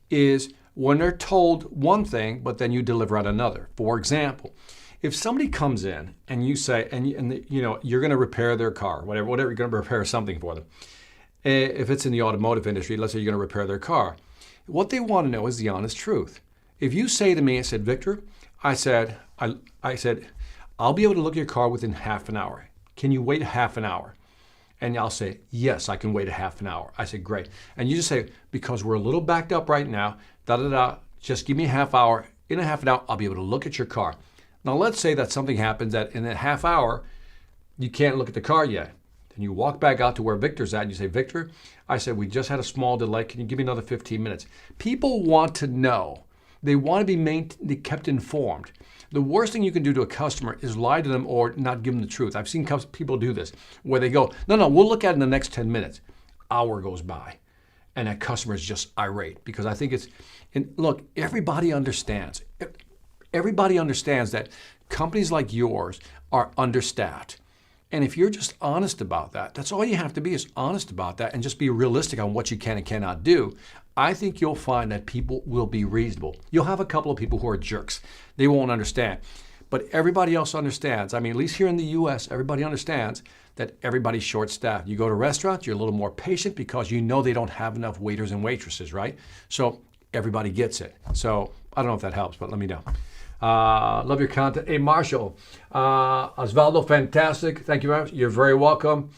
is when they're told one thing, but then you deliver on another. For example, if somebody comes in and you say, you're going to repair their car, whatever, you're going to repair something for them. If it's in the automotive industry, let's say you're going to repair their car. What they want to know is the honest truth. If you say to me, I said, Victor, I said, I'll be able to look at your car within half an hour. Can you wait half an hour? And I'll say, yes, I can wait a half an hour. I said, great. And you just say, because we're a little backed up right now, just give me a half hour. In a half an hour, I'll be able to look at your car. Now, let's say that something happens that in a half hour, you can't look at the car yet. Then you walk back out to where Victor's at and you say, Victor, I said, we just had a small delay. Can you give me another 15 minutes? People want to know. They want to be kept informed. The worst thing you can do to a customer is lie to them or not give them the truth. I've seen people do this where they go, no, we'll look at it in the next 10 minutes. Hour goes by and that customer is just irate because I think look, everybody understands. Everybody understands that companies like yours are understaffed. And if you're just honest about that, that's all you have to be, is honest about that and just be realistic on what you can and cannot do. I think you'll find that people will be reasonable. You'll have a couple of people who are jerks. They won't understand. But everybody else understands. I mean, at least here in the US, everybody understands that everybody's short-staffed. You go to restaurants, you're a little more patient because you know they don't have enough waiters and waitresses, right? So everybody gets it. So I don't know if that helps, but let me know. Love your content. Hey, Marshall. Osvaldo, fantastic. Thank you very much. You're very welcome.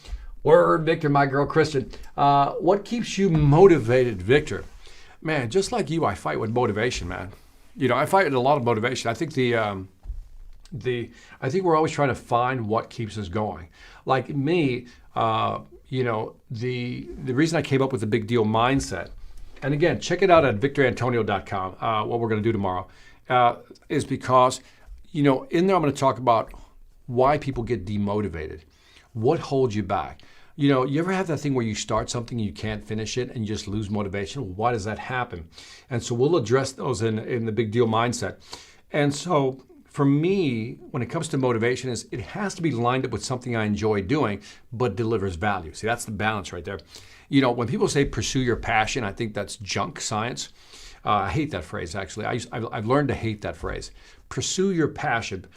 Word, Victor, my girl, Kristen. What keeps you motivated, Victor? Man, just like you, I fight with motivation, man. I fight with a lot of motivation. I think I think we're always trying to find what keeps us going. Like me, the reason I came up with the big deal mindset, and again, check it out at victorantonio.com. What we're going to do tomorrow is because, in there I'm going to talk about why people get demotivated, what holds you back. You ever have that thing where you start something and you can't finish it and you just lose motivation? Well, why does that happen? And so we'll address those in the big deal mindset. And so for me, when it comes to motivation, it has to be lined up with something I enjoy doing, but delivers value. See, that's the balance right there. When people say pursue your passion, I think that's junk science. I hate that phrase, actually. I've learned to hate that phrase. Pursue your passion.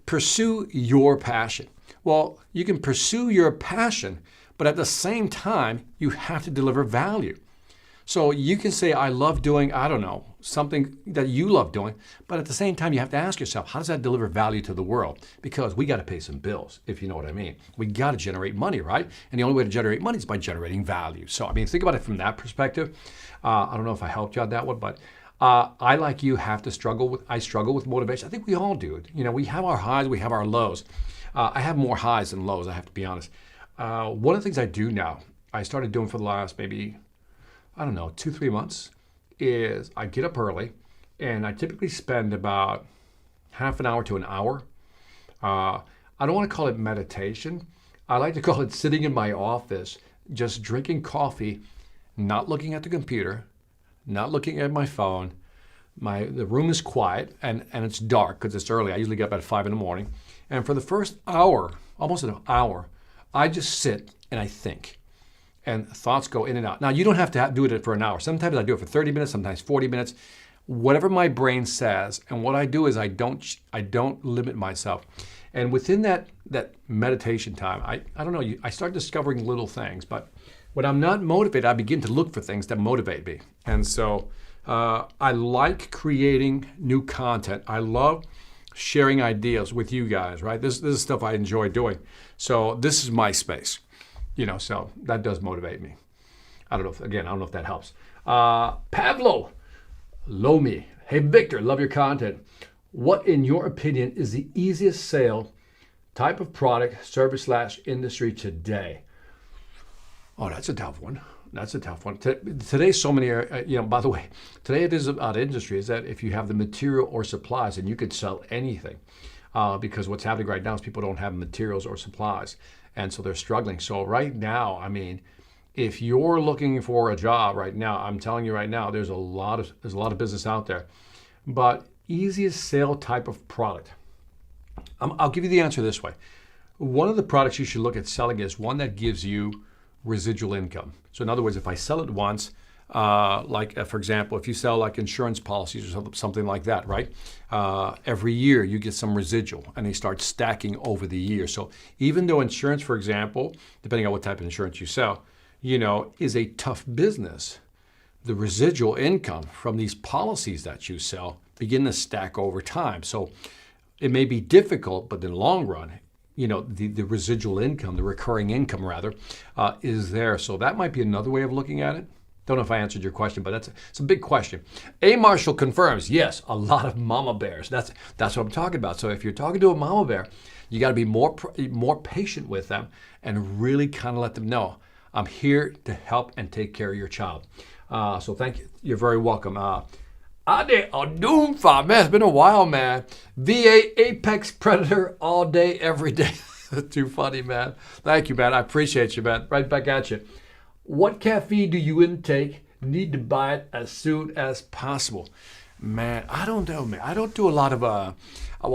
Pursue your passion. Well, you can pursue your passion, but at the same time, you have to deliver value. So you can say, I love doing, I don't know, something that you love doing, but at the same time, you have to ask yourself, how does that deliver value to the world? Because we got to pay some bills, if you know what I mean. We got to generate money, right? And the only way to generate money is by generating value. So, think about it from that perspective. I don't know if I helped you on that one, but I, like you, I struggle with motivation. I think we all do. We have our highs, we have our lows. I have more highs than lows, I have to be honest. One of the things I do now, I started doing for the last maybe, 2-3 months, is I get up early and I typically spend about half an hour to an hour. I don't want to call it meditation. I like to call it sitting in my office, just drinking coffee, not looking at the computer, not looking at my phone. The room is quiet and it's dark because it's early. I usually get up at 5 in the morning. And for the first hour, almost an hour, I just sit and I think. And thoughts go in and out. Now, you don't have to do it for an hour. Sometimes I do it for 30 minutes, sometimes 40 minutes. Whatever my brain says. And what I do is I don't limit myself. And within that meditation time, I don't know, I start discovering little things. But when I'm not motivated, I begin to look for things that motivate me. And so I like creating new content. I love sharing ideas with you guys, right? This is stuff I enjoy doing. So this is my space. So that does motivate me. I don't know if that helps. Pavlo Lomi. Hey, Victor, love your content. What, in your opinion, is the easiest sale type of product, service / industry today? Oh, that's a tough one. Today, so many are, by the way, today it is about industry, is that if you have the material or supplies, then you could sell anything. Because what's happening right now is people don't have materials or supplies. And so they're struggling. So right now, if you're looking for a job right now, I'm telling you right now, there's a lot of business out there. But easiest sale type of product. I'll give you the answer this way. One of the products you should look at selling is one that gives you residual income. So in other words, if I sell it once, for example, if you sell like insurance policies or something like that, right? Every year you get some residual and they start stacking over the year. So even though insurance, for example, depending on what type of insurance you sell, is a tough business, the residual income from these policies that you sell begin to stack over time. So it may be difficult, but in the long run, the residual income, the recurring income rather, is there. So that might be another way of looking at it. Don't know if I answered your question, but it's a big question. A. Marshall confirms, yes, a lot of mama bears. That's what I'm talking about. So if you're talking to a mama bear, you got to be more patient with them and really kind of let them know, I'm here to help and take care of your child. So thank you. You're very welcome. Ade Odumfa, man, it's been a while, man. VA Apex Predator all day, every day. Too funny, man. Thank you, man. I appreciate you, man. Right back at you. What caffeine do you intake? Need to buy it as soon as possible. Man, I don't know, man. I don't do a lot of, I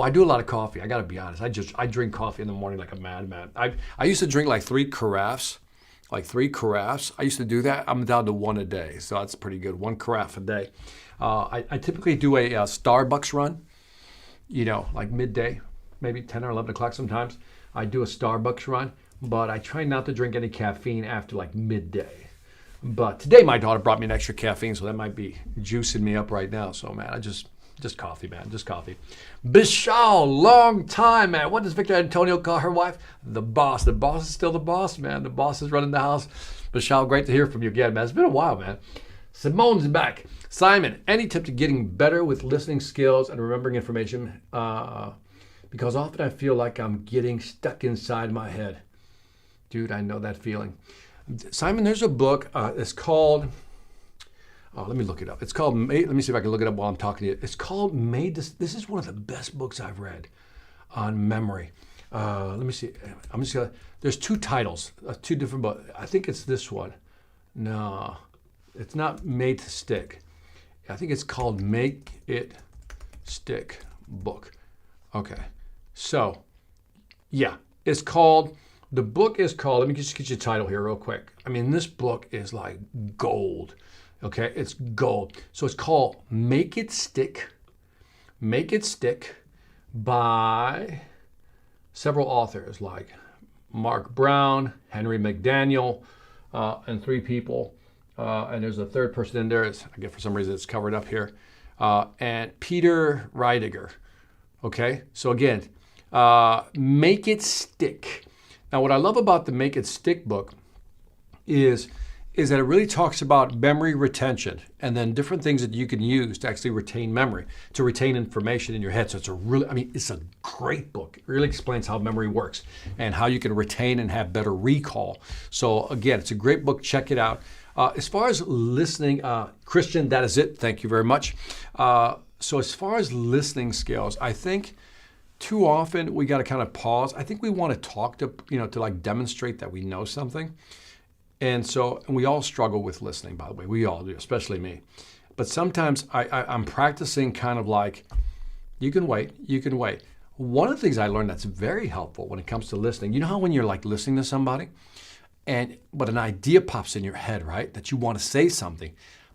do a lot of coffee. I got to be honest. I drink coffee in the morning like a madman. I used to drink like 3 carafes. I used to do that. I'm down to 1 a day. So that's pretty good. 1 carafe a day. I typically do a Starbucks run, like midday, maybe 10 or 11 o'clock sometimes. I do a Starbucks run, but I try not to drink any caffeine after like midday. But today my daughter brought me an extra caffeine, so that might be juicing me up right now. So man, I just coffee, man, just coffee. Bishal, long time, man. What does Victor Antonio call her wife? The boss. The boss is still the boss, man. The boss is running the house. Bishal, great to hear from you again, man. It's been a while, man. Simone's back. Simon, any tip to getting better with listening skills and remembering information? Because often I feel like I'm getting stuck inside my head. Dude, I know that feeling. Simon, there's a book. It's called, let me look it up. It's called, let me see if I can look it up while I'm talking to you. It's called Made to, this is one of the best books I've read on memory. Let me see. I'm just gonna, there's two titles, two different books. I think it's this one. No, it's not Made to Stick. I think it's called Make It Stick book. Okay, so yeah, it's called, the book is called, let me just get you the title here real quick. I mean, this book is like gold, okay? It's gold. So it's called Make It Stick by several authors like Mark Brown, Henry McDaniel, and three people. And there's a third person in there. I get for some reason it's covered up here. And Peter Reidiger. Okay, so again, Make It Stick. Now, what I love about the Make It Stick book is that it really talks about memory retention and then different things that you can use to actually retain memory, to retain information in your head. So it's a really, I mean, it's a great book. It really explains how memory works and how you can retain and have better recall. So again, it's a great book. Check it out. As far as listening, Christian, that is it. Thank you very much. So as far as listening skills, I think too often we got to kind of pause. I think we want to talk to, to like demonstrate that we know something. And we all struggle with listening, by the way. We all do, especially me. But sometimes I'm practicing kind of like, you can wait. One of the things I learned that's very helpful when it comes to listening, you know how when you're like listening to somebody, but an idea pops in your head, right? That you want to say something,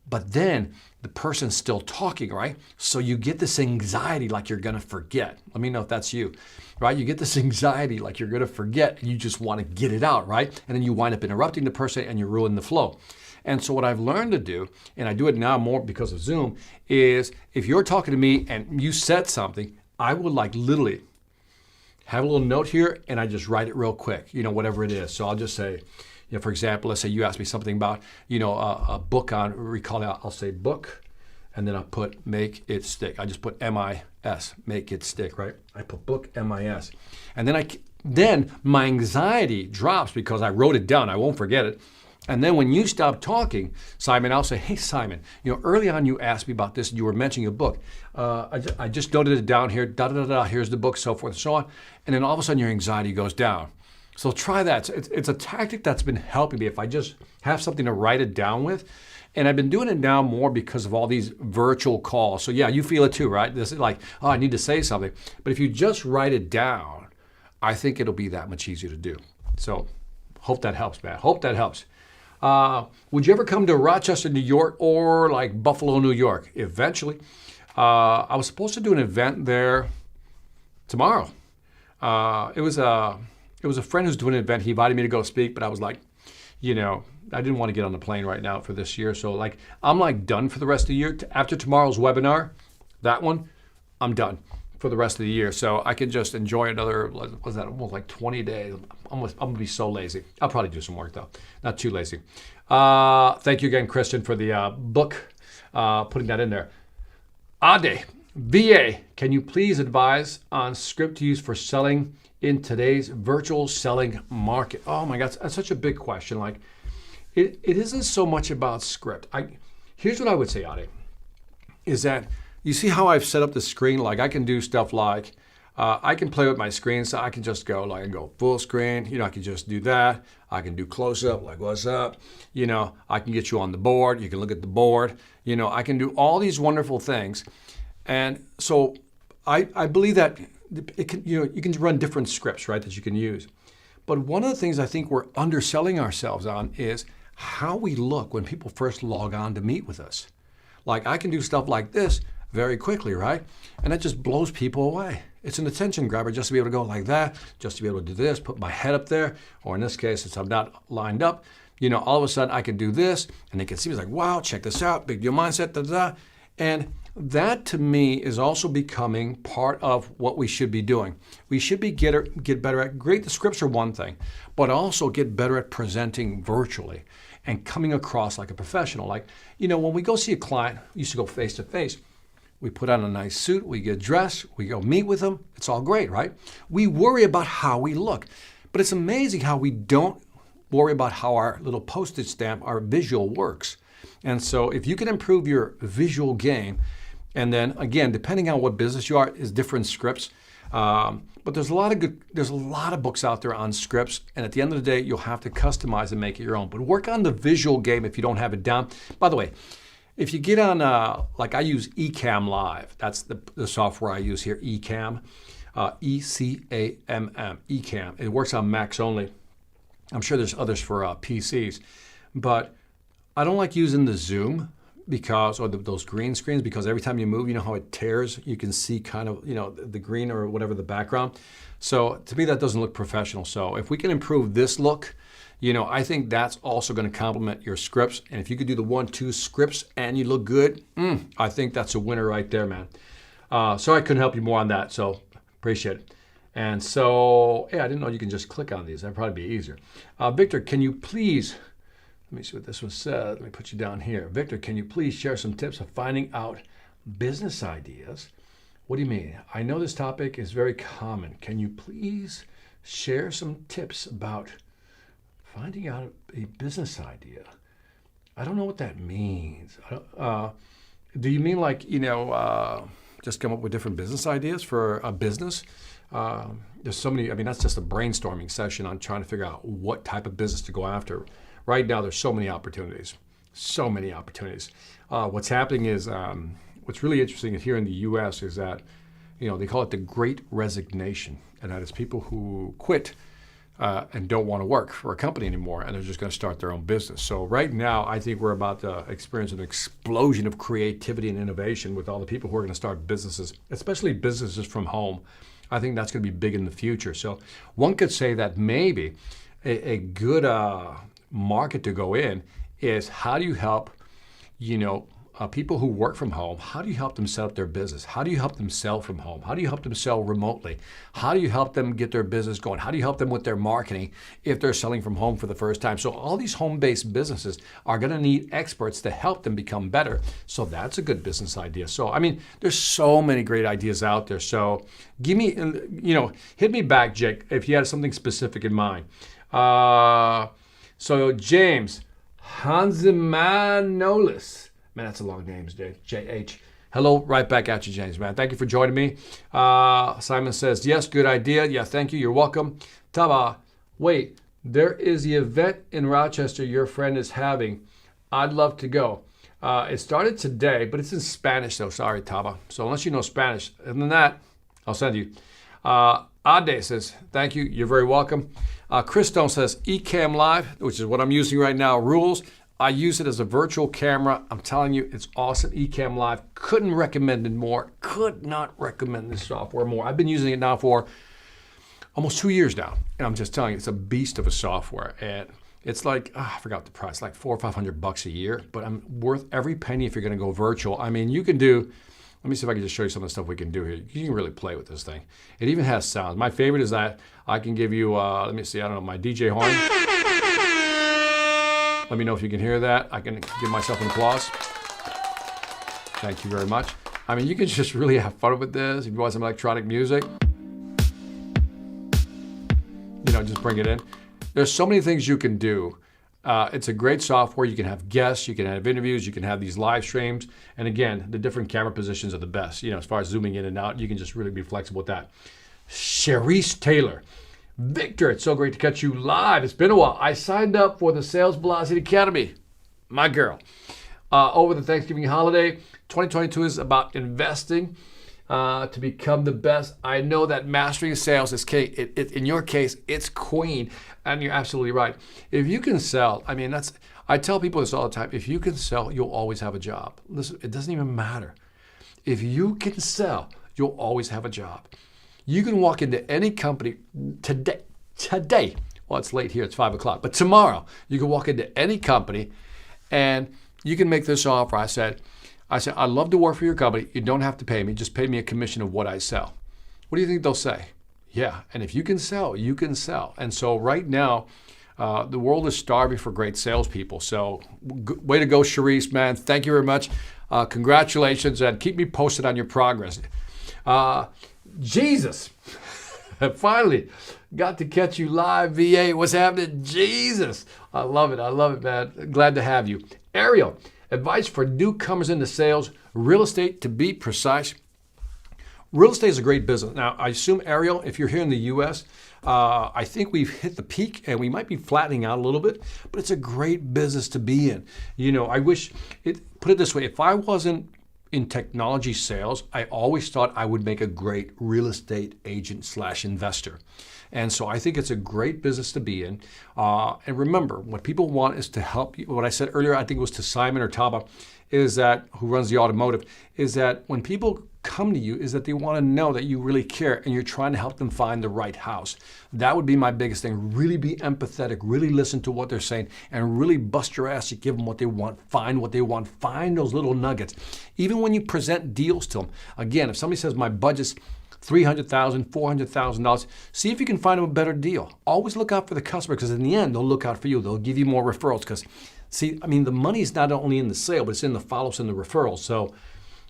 but then the person's still talking, right? So you get this anxiety like you're going to forget. Let me know if that's you, right? You get this anxiety like you're going to forget and you just want to get it out, right? And then you wind up interrupting the person and you ruin the flow. And so what I've learned to do, and I do it now more because of Zoom, is if you're talking to me and you said something, I would like literally have a little note here and I just write it real quick, whatever it is. So I'll just say, for example, let's say you asked me something about, a book on recalling, I'll say book, and then I'll put Make It Stick. I just put M-I-S, Make It Stick, right? I put book, M-I-S. And then my anxiety drops because I wrote it down. I won't forget it. And then when you stop talking, Simon, I'll say, hey, Simon, early on you asked me about this and you were mentioning a book. I just noted it down here, da-da-da-da, here's the book, so forth and so on. And then all of a sudden your anxiety goes down. So try that. It's a tactic that's been helping me if I just have something to write it down with. And I've been doing it now more because of all these virtual calls. So yeah, you feel it too, right? This is like, oh, I need to say something. But if you just write it down, I think it'll be that much easier to do. So hope that helps, man. Hope that helps. Would you ever come to Rochester, New York or like Buffalo, New York? Eventually. I was supposed to do an event there tomorrow. It was a friend who's doing an event. He invited me to go speak, but I was like, I didn't want to get on the plane right now for this year. So like, I'm like done for the rest of the year. After tomorrow's webinar, that one, I'm done for the rest of the year. So I can just enjoy another, was that almost like 20 days? I'm gonna be so lazy. I'll probably do some work though. Not too lazy. Thank you again, Christian, for the book, putting that in there. Ade, VA, can you please advise on script to use for selling in today's virtual selling market? Oh my God, that's such a big question. Like, it isn't so much about script. Here's what I would say, Ade, is that you see how I've set up the screen? Like I can do stuff like, I can play with my screen, so I can just go like, I can go full screen, I can just do that. I can do close up, like what's up? I can get you on the board. You can look at the board. I can do all these wonderful things. And so I believe that it can, you can run different scripts, right, that you can use. But one of the things I think we're underselling ourselves on is how we look when people first log on to meet with us. Like I can do stuff like this very quickly, right? And that just blows people away. It's an attention grabber just to be able to go like that, just to be able to do this, put my head up there, or in this case, since I'm not lined up, all of a sudden I can do this, and they can see me like, wow, check this out, big deal mindset, da-da-da. And that to me is also becoming part of what we should be doing. We should be get better at, great, the scripts are one thing, but also get better at presenting virtually and coming across like a professional. Like, when we go see a client, we used to go face to face. We put on a nice suit, we get dressed, we go meet with them. It's all great, right? We worry about how we look, but it's amazing how we don't worry about how our little postage stamp, our visual works. And so if you can improve your visual game, and then again, depending on what business you are, is different scripts. But there's a lot of books out there on scripts, and at the end of the day, you'll have to customize and make it your own. But work on the visual game if you don't have it down. By the way, if you get on, like I use Ecamm Live, that's the software I use here, Ecamm, E-C-A-M-M, Ecamm. It works on Macs only. I'm sure there's others for PCs, but I don't like using the Zoom or those green screens, because every time you move, you know how it tears? You can see kind of, the green or whatever the background. So to me, that doesn't look professional. So if we can improve this look, I think that's also going to complement your scripts. And if you could do the 1-2 scripts and you look good, I think that's a winner right there, man. Sorry I couldn't help you more on that, so appreciate it. And so, I didn't know you can just click on these. That'd probably be easier. Victor, can you please, let me see what this was said. Let me put you down here. Victor, can you please share some tips of finding out business ideas? What do you mean? I know this topic is very common. Can you please share some tips about finding out a business idea? I don't know what that means. Do you mean like, just come up with different business ideas for a business? There's so many, that's just a brainstorming session on trying to figure out what type of business to go after. Right now, there's so many opportunities. What's happening is, what's really interesting here in the U.S. is that, they call it the Great Resignation, and that is people who quit and don't want to work for a company anymore, and they're just going to start their own business. So right now, I think we're about to experience an explosion of creativity and innovation with all the people who are going to start businesses, especially businesses from home. I think that's going to be big in the future. So one could say that maybe a good market to go in is, how do you help, people who work from home? How do you help them set up their business? How do you help them sell from home? How do you help them sell remotely? How do you help them get their business going? How do you help them with their marketing if they're selling from home for the first time? So all these home-based businesses are going to need experts to help them become better. So that's a good business idea. So, there's so many great ideas out there. So give me, hit me back, Jake, if you had something specific in mind. So James Hanzimanolis. Man, that's a long name, J-H. Hello, right back at you, James, man. Thank you for joining me. Simon says, yes, good idea. Yeah, thank you. You're welcome. Taba, wait, there is the event in Rochester your friend is having. I'd love to go. It started today, but it's in Spanish, though. Sorry, Taba. So unless you know Spanish, other than that, I'll send you. Ade says, thank you. You're very welcome. Chris Stone says, Ecamm Live, which is what I'm using right now, rules. I use it as a virtual camera. I'm telling you, it's awesome. Ecamm Live. Couldn't recommend it more. Could not recommend this software more. I've been using it now for almost 2 years now. And I'm just telling you, it's a beast of a software. And it's like, I forgot the price, like $400 or $500 a year. But I'm worth every penny if you're going to go virtual. You can do, let me see if I can just show you some of the stuff we can do here. You can really play with this thing. It even has sounds. My favorite is that I can give you, let me see, my DJ horn. Let me know if you can hear that. I can give myself an applause. Thank you very much. You can just really have fun with this. If you want some electronic music, just bring it in. There's so many things you can do. It's a great software. You can have guests, you can have interviews, you can have these live streams. And again, the different camera positions are the best. As far as zooming in and out, you can just really be flexible with that. Cherise Taylor. Victor, it's so great to catch you live. It's been a while. I signed up for the Sales Velocity Academy, my girl, over the Thanksgiving holiday. 2022 is about investing to become the best. I know that mastering sales is key. In your case, it's queen, and you're absolutely right. If you can sell, I tell people this all the time. If you can sell, you'll always have a job. Listen, it doesn't even matter. If you can sell, you'll always have a job. You can walk into any company today, well, it's late here, it's 5 o'clock, but tomorrow you can walk into any company and you can make this offer. I said, I say, I'd love to work for your company. You don't have to pay me. Just pay me a commission of what I sell. What do you think they'll say? Yeah, and if you can sell, you can sell. And so right now, the world is starving for great salespeople. So way to go, Sharice, man. Thank you very much. Congratulations, and keep me posted on your progress. Jesus, finally got to catch you live, VA. What's happening? Jesus, I love it, man. Glad to have you. Ariel, advice for newcomers into sales, real estate to be precise. Real estate is a great business. Now, I assume, Ariel, if you're here in the U.S., I think we've hit the peak and we might be flattening out a little bit, but it's a great business to be in. You know, put it this way, if I wasn't in technology sales, I always thought I would make a great real estate agent / investor. And so I think it's a great business to be in. And remember, what people want is to help you. What I said earlier, I think it was to Simon or Taba, is that, who runs the automotive, is that when people come to you, is that they want to know that you really care and you're trying to help them find the right house. That would be my biggest thing. Really be empathetic, really listen to what they're saying, and really bust your ass to give them what they want, find what they want, find those little nuggets. Even when you present deals to them, again, if somebody says my budget's $300,000, $400,000, see if you can find them a better deal. Always look out for the customer, because in the end, they'll look out for you. They'll give you more referrals, because see, I mean, the money is not only in the sale, but it's in the follow-ups and the referrals. So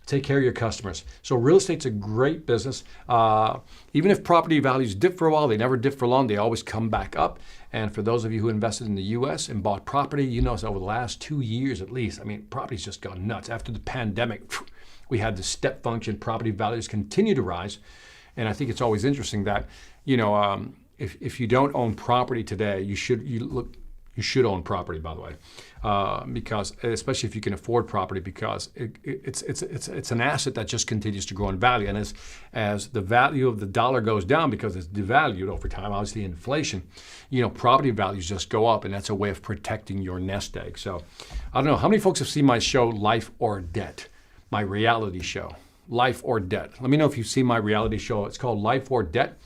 take care of your customers. So real estate's a great business. Even if property values dip for a while, they never dip for long. They always come back up. And for those of you who invested in the U.S. and bought property, you know, over the last 2 years at least, I mean, property's just gone nuts. After the pandemic, we had the step function. Property values continue to rise. And I think it's always interesting that, you know, if you don't own property today, you should own property, by the way, because especially if you can afford property, because it's an asset that just continues to grow in value. And as the value of the dollar goes down, because it's devalued over time, obviously inflation, you know, property values just go up, and that's a way of protecting your nest egg. So I don't know, how many folks have seen my show, Life or Debt, my reality show, Life or Debt? Let me know if you've seen my reality show. It's called Life or Debt.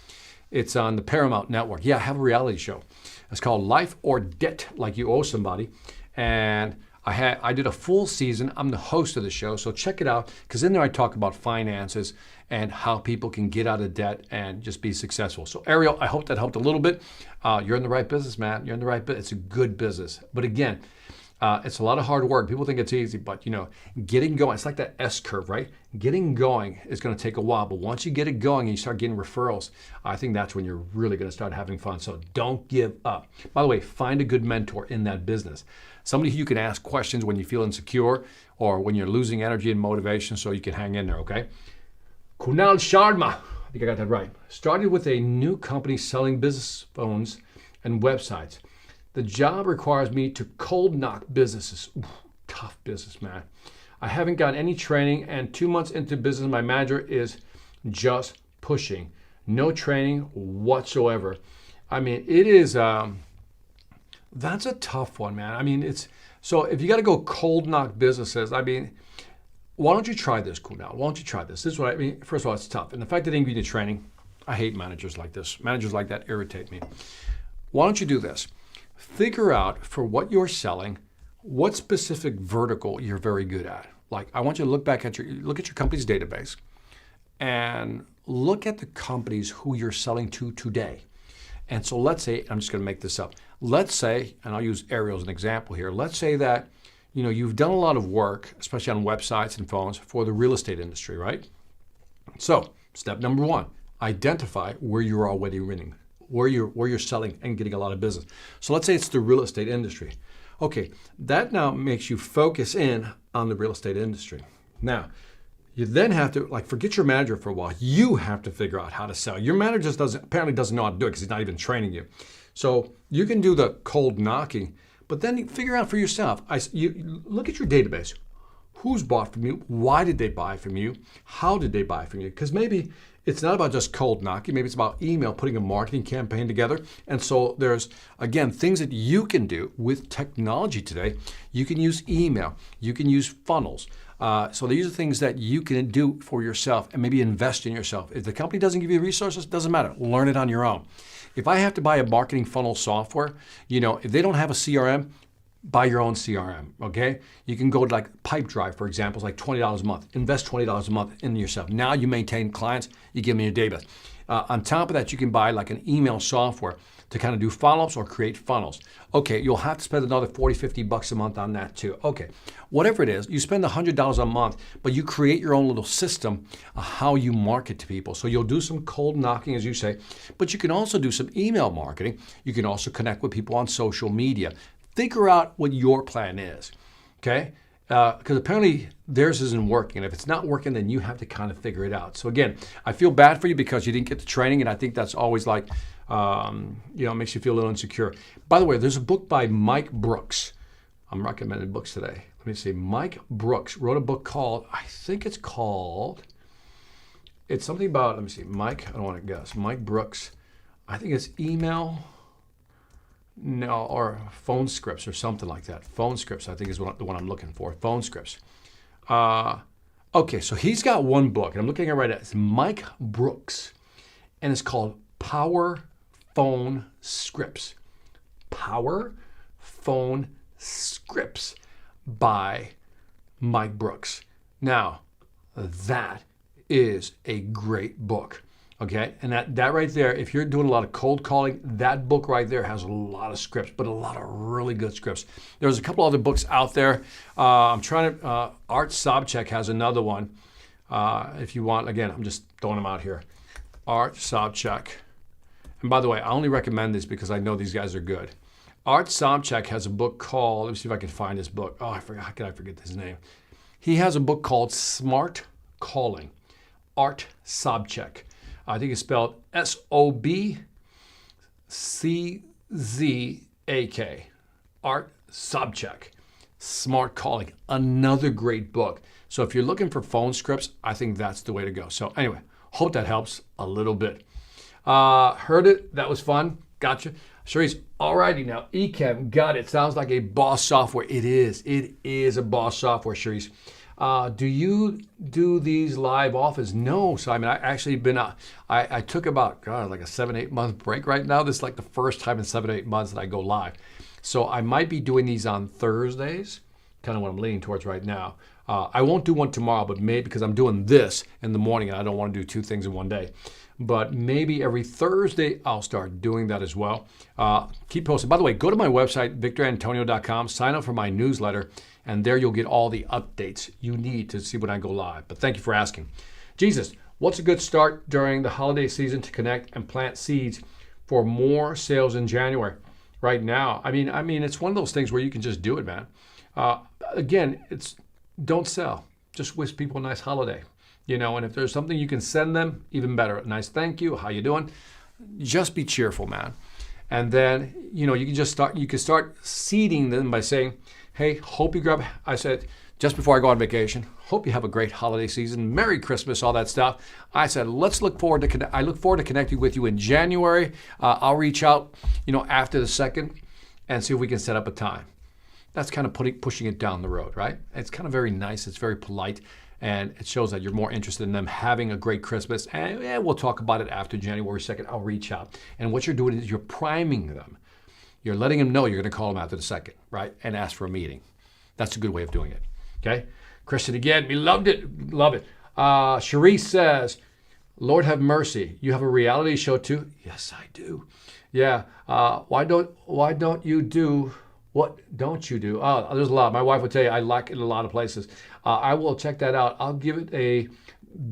It's on the Paramount Network. Yeah, I have a reality show. It's called Life or Debt, like you owe somebody. And I did a full season. I'm the host of the show, so check it out, because in there I talk about finances and how people can get out of debt and just be successful. So Ariel, I hope that helped a little bit. You're in the right business, man. You're in the right business. It's a good business. But again, it's a lot of hard work. People think it's easy, but you know, getting going, it's like that S curve, right? Getting going is going to take a while, but once you get it going and you start getting referrals, I think that's when you're really going to start having fun. So don't give up. By the way, find a good mentor in that business. Somebody who you can ask questions when you feel insecure or when you're losing energy and motivation, so you can hang in there, okay? Kunal Sharma, I think I got that right. Started with a new company selling business phones and websites. The job requires me to cold knock businesses. Ooh, tough business, man. I haven't got any training, and 2 months into business, my manager is just pushing. No training whatsoever. I mean, it is, that's a tough one, man. I mean, so if you got to go cold knock businesses, I mean, why don't you try this, Kunal? Why don't you try this? This is what I mean. First of all, it's tough. And the fact that they didn't give you training, I hate managers like this. Managers like that irritate me. Why don't you do this? Figure out, for what you're selling, what specific vertical you're very good at. Like, I want you to look at your company's database and look at the companies who you're selling to today. And so let's say, I'm just going to make this up. Let's say, and I'll use Ariel as an example here. Let's say that, you know, you've done a lot of work, especially on websites and phones, for the real estate industry, right? So step number one, identify where you're already winning, where you're selling and getting a lot of business. So let's say it's the real estate industry. Okay, that now makes you focus in on the real estate industry. Now, you then have to, like, forget your manager for a while. You have to figure out how to sell. Your manager just apparently doesn't know how to do it, because he's not even training you. So you can do the cold knocking, but then you figure out for yourself. You look at your database. Who's bought from you? Why did they buy from you? How did they buy from you? Because maybe it's not about just cold knocking. Maybe it's about email, putting a marketing campaign together. And so there's, again, things that you can do with technology today. You can use email. You can use funnels. So these are things that you can do for yourself and maybe invest in yourself. If the company doesn't give you the resources, it doesn't matter. Learn it on your own. If I have to buy a marketing funnel software, you know, if they don't have a CRM, buy your own CRM, okay? You can go to like Pipedrive, for example, it's like $20 a month. Invest $20 a month in yourself. Now you maintain clients, you give them your database. On top of that, you can buy like an email software to kind of do follow-ups or create funnels. Okay, you'll have to spend another $40, $50 a month on that too. Okay, whatever it is, you spend $100 a month, but you create your own little system of how you market to people. So you'll do some cold knocking, as you say, but you can also do some email marketing. You can also connect with people on social media. Figure out what your plan is, okay? Because apparently theirs isn't working. And if it's not working, then you have to kind of figure it out. So again, I feel bad for you because you didn't get the training, and I think that's always like, it makes you feel a little insecure. By the way, there's a book by Mike Brooks. I'm recommending books today. Let me see. Mike Brooks wrote a book called, it's something about, let me see, Mike, I don't want to guess. Mike Brooks, I think it's email. No, or phone scripts or something like that. Phone scripts, I think, is the one I'm looking for. Phone scripts. Okay, so he's got one book, and I'm looking at it right now. It's Mike Brooks, and it's called Power Phone Scripts. Power Phone Scripts by Mike Brooks. Now, that is a great book. Okay, and that right there, if you're doing a lot of cold calling, that book right there has a lot of scripts, but a lot of really good scripts. There's a couple other books out there. Art Sobchak has another one. If you want, again, I'm just throwing them out here. Art Sobchak. And by the way, I only recommend this because I know these guys are good. Art Sobchak has a book called, let me see if I can find this book. Oh, I forgot, how can I forget his name? He has a book called Smart Calling. Art Sobchak. I think it's spelled Sobczak. Art Sobchak. Smart Calling. Another great book. So if you're looking for phone scripts, I think that's the way to go. So anyway, hope that helps a little bit. Heard it. That was fun. Gotcha. Cherise, alrighty now. Ecamm, got it. Sounds like a boss software. It is. It is a boss software, Cherise. Do you do these live often? No, Simon. I actually I took about, like a 7-8 month break right now. This is like the first time in 7-8 months that I go live. So I might be doing these on Thursdays, kind of what I'm leaning towards right now. I won't do one tomorrow, but maybe because I'm doing this in the morning and I don't want to do two things in one day. But maybe every Thursday I'll start doing that as well. Keep posting. By the way, go to my website, victorantonio.com, sign up for my newsletter, and there you'll get all the updates you need to see when I go live. But thank you for asking. Jesus, what's a good start during the holiday season to connect and plant seeds for more sales in January? Right now, I mean, it's one of those things where you can just do it, man. Again, it's don't sell. Just wish people a nice holiday. And if there's something you can send them, even better. A nice thank you. How you doing? Just be cheerful, man. And then, you can start seeding them by saying, hey, hope you grab, I said, just before I go on vacation, hope you have a great holiday season, Merry Christmas, all that stuff. I said, I look forward to connecting with you in January. I'll reach out, after the 2nd and see if we can set up a time. That's kind of pushing it down the road, right? It's kind of very nice. It's very polite. And it shows that you're more interested in them having a great Christmas. And we'll talk about it after January 2nd. I'll reach out. And what you're doing is you're priming them. You're letting them know you're going to call them after the 2nd, right? And ask for a meeting. That's a good way of doing it, okay? Christian, again, we loved it. Love it. Cherise says, Lord have mercy. You have a reality show too? Yes, I do. Yeah. Why don't you do... What don't you do? Oh, there's a lot. My wife would tell you I lack it in a lot of places. I will check that out. I'll give it a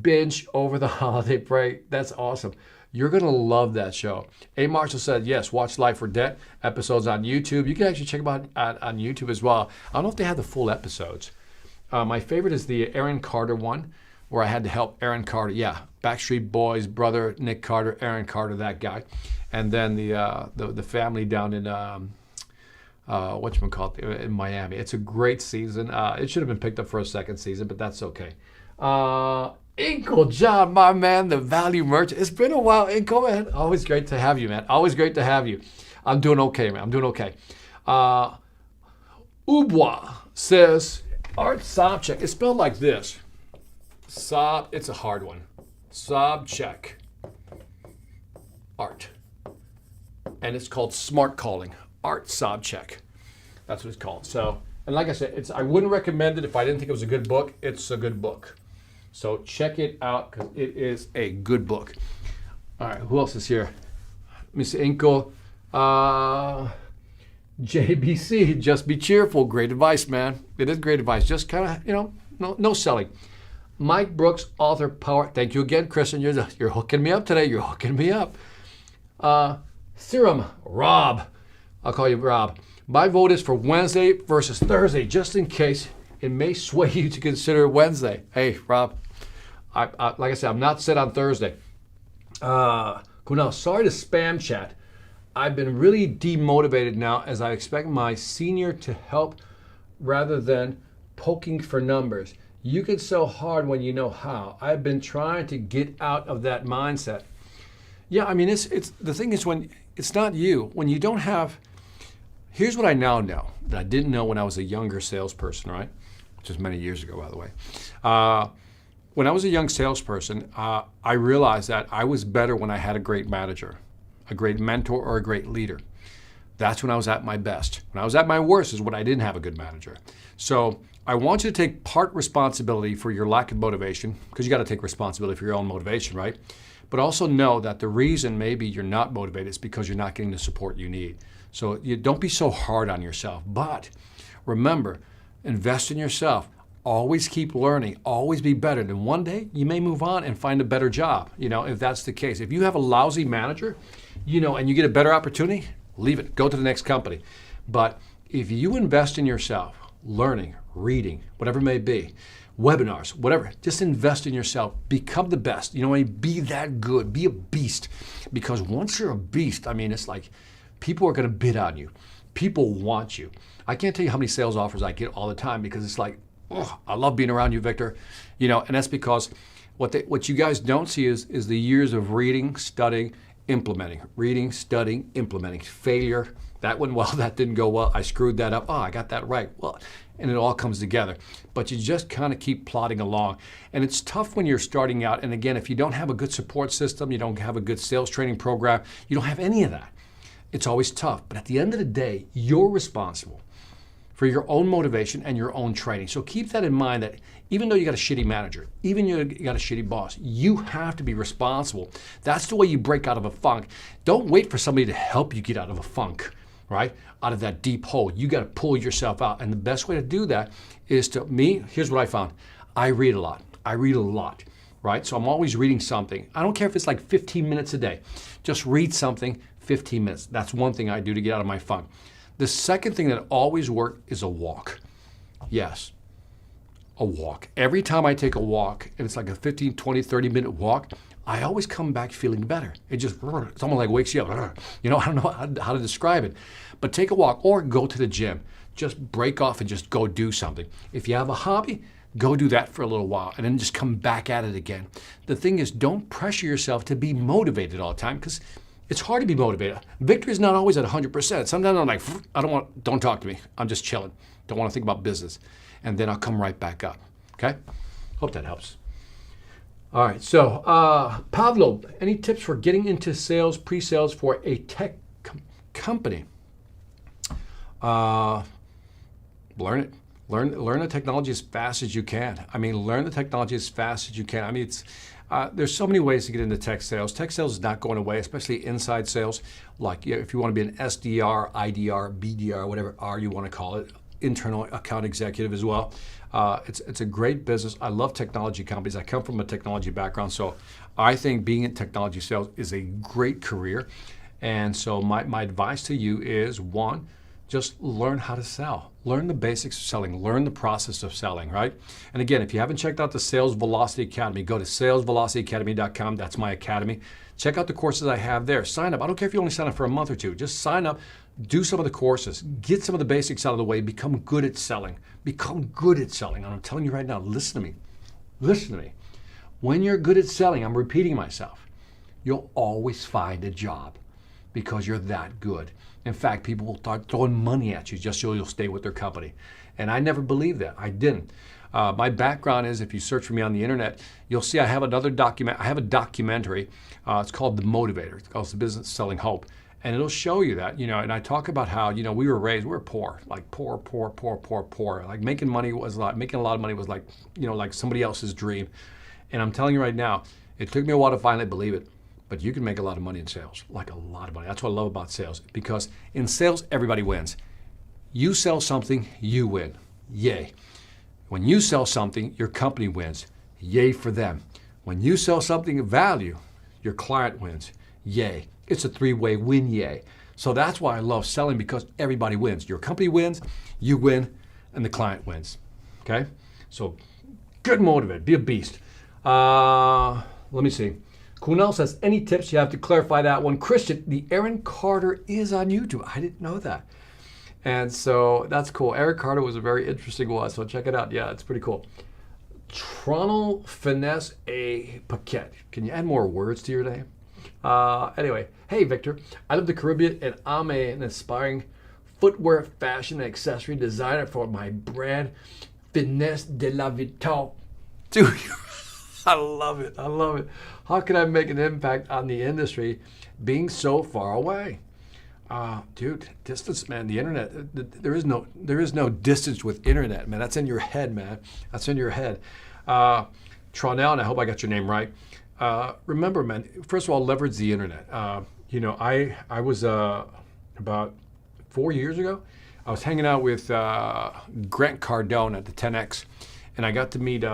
binge over the holiday break. That's awesome. You're going to love that show. A. Marshall said, yes, watch Life or Debt episodes on YouTube. You can actually check them out on YouTube as well. I don't know if they have the full episodes. My favorite is the Aaron Carter one, where I had to help Aaron Carter. Yeah, Backstreet Boys brother, Nick Carter, Aaron Carter, that guy. And then the family down in... whatchamacallit, in Miami. It's a great season. It should have been picked up for a 2nd season, but that's okay. Inkle John, my man, the value merchant. It's been a while, Inkle, man. Always great to have you, man. Always great to have you. I'm doing okay, man. I'm doing okay. Ubwa says, Art Sobchak. It's spelled like this. It's a hard one. Sobchak. Art. And it's called Smart Calling. Art Sobchak. That's what it's called. So, and like I said, I wouldn't recommend it if I didn't think it was a good book. It's a good book. So check it out because it is a good book. All right, who else is here? Miss Inkle. JBC, just be cheerful. Great advice, man. It is great advice. Just kind of, no selling. Mike Brooks, author, power. Thank you again, Kristen. You're hooking me up today. You're hooking me up. Serum, Rob. I'll call you Rob. My vote is for Wednesday versus Thursday, just in case it may sway you to consider Wednesday. Hey, Rob. Like I said, I'm not set on Thursday. Kunal, sorry to spam chat. I've been really demotivated now as I expect my senior to help rather than poking for numbers. You can sell hard when you know how. I've been trying to get out of that mindset. Yeah, I mean, it's the thing is when it's not you. When you don't have, here's what I now know that I didn't know when I was a younger salesperson, right? Which is many years ago, by the way. When I was a young salesperson, I realized that I was better when I had a great manager, a great mentor, or a great leader. That's when I was at my best. When I was at my worst is when I didn't have a good manager. So I want you to take part responsibility for your lack of motivation, because you got to take responsibility for your own motivation, right? But also know that the reason maybe you're not motivated is because you're not getting the support you need. So you don't be so hard on yourself. But remember, invest in yourself. Always keep learning, always be better. And one day you may move on and find a better job, if that's the case. If you have a lousy manager, and you get a better opportunity, leave it, go to the next company. But if you invest in yourself, learning, reading, whatever it may be, webinars, whatever, just invest in yourself, become the best. Be that good, be a beast. Because once you're a beast, it's like people are gonna bid on you. People want you. I can't tell you how many sales offers I get all the time because it's like, oh, I love being around you, Victor. And that's because what you guys don't see is the years of reading, studying, implementing. Reading, studying, implementing. Failure, that one, well, that didn't go well. I screwed that up. Oh, I got that right. Well, and it all comes together. But you just kind of keep plodding along. And it's tough when you're starting out. And again, if you don't have a good support system, you don't have a good sales training program, you don't have any of that. It's always tough. But at the end of the day, you're responsible for your own motivation and your own training. So keep that in mind that even though you got a shitty manager, even you got a shitty boss, you have to be responsible. That's the way you break out of a funk. Don't wait for somebody to help you get out of a funk, right? Out of that deep hole. You got to pull yourself out. And the best way to do that is here's what I found. I read a lot, right? So I'm always reading something. I don't care if it's like 15 minutes a day. Just read something, 15 minutes. That's one thing I do to get out of my funk. The second thing that always works is a walk. Yes, a walk. Every time I take a walk, and it's like a 15, 20, 30-minute walk, I always come back feeling better. It's almost like wakes you up. I don't know how to describe it. But take a walk or go to the gym. Just break off and just go do something. If you have a hobby, go do that for a little while and then just come back at it again. The thing is, don't pressure yourself to be motivated all the time because it's hard to be motivated. Victory is not always at 100%. Sometimes I'm like, don't talk to me. I'm just chilling. Don't want to think about business. And then I'll come right back up, okay? Hope that helps. All right, so Pablo, any tips for getting into sales, pre-sales for a tech company? Learn it. Learn the technology as fast as you can. Learn the technology as fast as you can. It's there's so many ways to get into tech sales. Tech sales is not going away, especially inside sales. Like if you want to be an SDR, IDR, BDR, whatever R you want to call it, internal account executive as well. It's a great business. I love technology companies. I come from a technology background, so I think being in technology sales is a great career. And so my advice to you is, one, just learn how to sell. Learn the basics of selling. Learn the process of selling, right? And again, if you haven't checked out the Sales Velocity Academy, go to salesvelocityacademy.com. That's my academy. Check out the courses I have there. Sign up. I don't care if you only sign up for a month or two. Just sign up. Do some of the courses. Get some of the basics out of the way. Become good at selling. Become good at selling. And I'm telling you right now, listen to me. Listen to me. When you're good at selling, I'm repeating myself, you'll always find a job because you're that good. In fact, people will start throwing money at you just so you'll stay with their company. And I never believed that. I didn't. My background is, if you search for me on the internet, you'll see I have another document. I have a documentary. It's called The Motivator. It's called The Business of Selling Hope. And it'll show you that, and I talk about how, we were poor, like poor. Like making a lot of money was like, like somebody else's dream. And I'm telling you right now, it took me a while to finally believe it, but you can make a lot of money in sales, like a lot of money. That's what I love about sales, because in sales, everybody wins. You sell something, you win. Yay. When you sell something, your company wins. Yay for them. When you sell something of value, your client wins. Yay. It's a three-way win, yay. So that's why I love selling, because everybody wins. Your company wins, you win, and the client wins. Okay? So get motivated. Be a beast. Let me see. Kunal says, any tips? You have to clarify that one. Christian, the Aaron Carter is on YouTube. I didn't know that. And so that's cool. Aaron Carter was a very interesting one, so check it out. Yeah, it's pretty cool. Tronal Finesse A Paquette. Can you add more words to your name? Anyway, hey Victor, I live in the Caribbean and I'm an aspiring footwear, fashion, and accessory designer for my brand, Finesse de la Vuitton. Dude, I love it. I love it. How can I make an impact on the industry being so far away? Dude, distance, man. The internet. There is no distance with internet, man. That's in your head, man. That's in your head. Tronell, and I hope I got your name right. Remember, man. First of all, leverage the internet. I was about 4 years ago. I was hanging out with Grant Cardone at the 10X, and I got to meet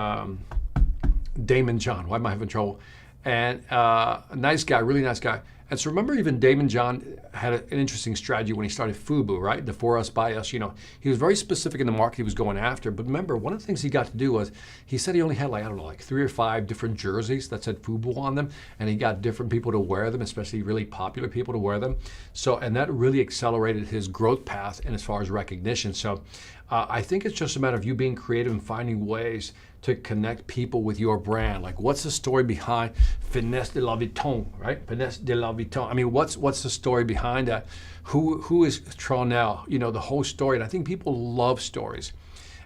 Damon John. Why am I having trouble? And a nice guy, really nice guy. And so remember, even Damon John had an interesting strategy when he started FUBU, right? The for us, by us, He was very specific in the market he was going after. But remember, one of the things he got to do was, he said he only had like 3 or 5 different jerseys that said FUBU on them. And he got different people to wear them, especially really popular people to wear them. So, and that really accelerated his growth path and as far as recognition. So I think it's just a matter of you being creative and finding ways to connect people with your brand. Like, what's the story behind Finesse de la Vuitton, right? Finesse de la Vuitton. I mean, what's the story behind that? Who is Tronell? The whole story. And I think people love stories.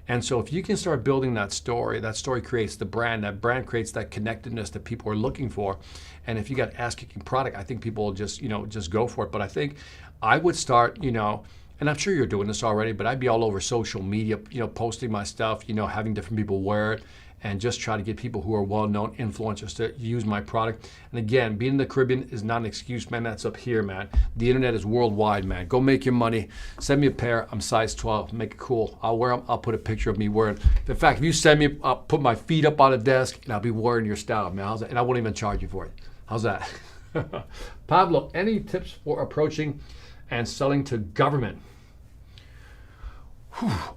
And so if you can start building that story creates the brand. That brand creates that connectedness that people are looking for. And if you got ass-kicking product, I think people will just go for it. But I think I would start, and I'm sure you're doing this already, but I'd be all over social media, posting my stuff, having different people wear it, and just try to get people who are well-known influencers to use my product. And again, being in the Caribbean is not an excuse, man. That's up here, man. The internet is worldwide, man. Go make your money. Send me a pair. I'm size 12. Make it cool. I'll wear them. I'll put a picture of me wearing. In fact, if you send me, I'll put my feet up on a desk, and I'll be wearing your style, man. How's that? And I won't even charge you for it. How's that? Pablo, any tips for approaching and selling to government?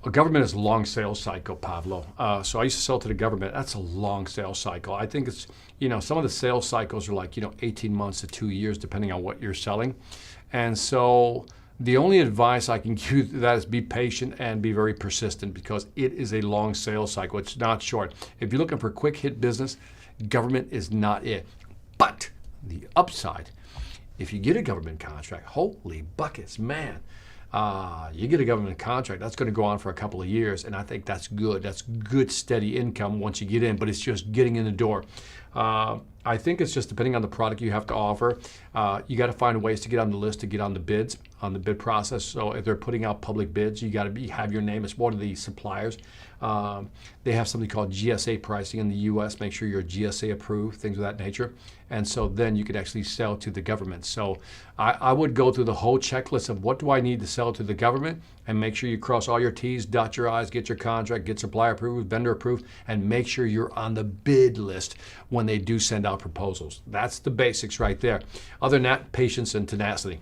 A government is a long sales cycle, Pablo. So I used to sell to the government. That's a long sales cycle. I think it's, some of the sales cycles are like, 18 months to 2 years, depending on what you're selling. And so the only advice I can give you to that is be patient and be very persistent, because it is a long sales cycle. It's not short. If you're looking for quick hit business, government is not it. But the upside, if you get a government contract, holy buckets, man. You get a government contract, that's going to go on for a couple of years, and I think that's good. That's good, steady income once you get in, but it's just getting in the door. I think it's just depending on the product you have to offer. You got to find ways to get on the list, to get on the bids, on the bid process. So if they're putting out public bids, you got to have your name. It's one of the suppliers. They have something called GSA pricing in the U.S. Make sure you're GSA approved, things of that nature. And so then you could actually sell to the government. So I would go through the whole checklist of what do I need to sell to the government, and make sure you cross all your T's, dot your I's, get your contract, get supplier approved, vendor approved, and make sure you're on the bid list when they do send out proposals. That's the basics right there. Other than that, patience and tenacity.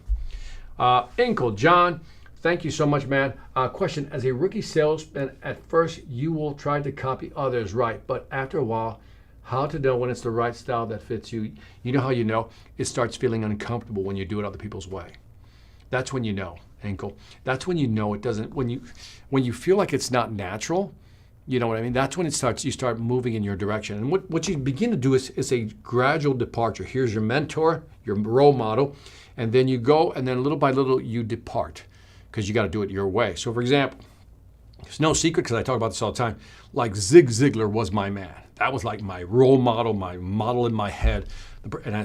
Inkle John, thank you so much, man. Question, as a rookie salesman, at first you will try to copy others, right? But after a while, how to know when it's the right style that fits you? You know how you know? It starts feeling uncomfortable when you do it other people's way. That's when you know, Inkle. That's when you know it doesn't, when you feel like it's not natural, you know what I mean? That's when you start moving in your direction. And what you begin to do is a gradual departure. Here's your mentor, your role model, and then you go, and then little by little you depart, because you got to do it your way. So for example, it's no secret, because I talk about this all the time, like Zig Ziglar was my man. That was like my role model, my model in my head.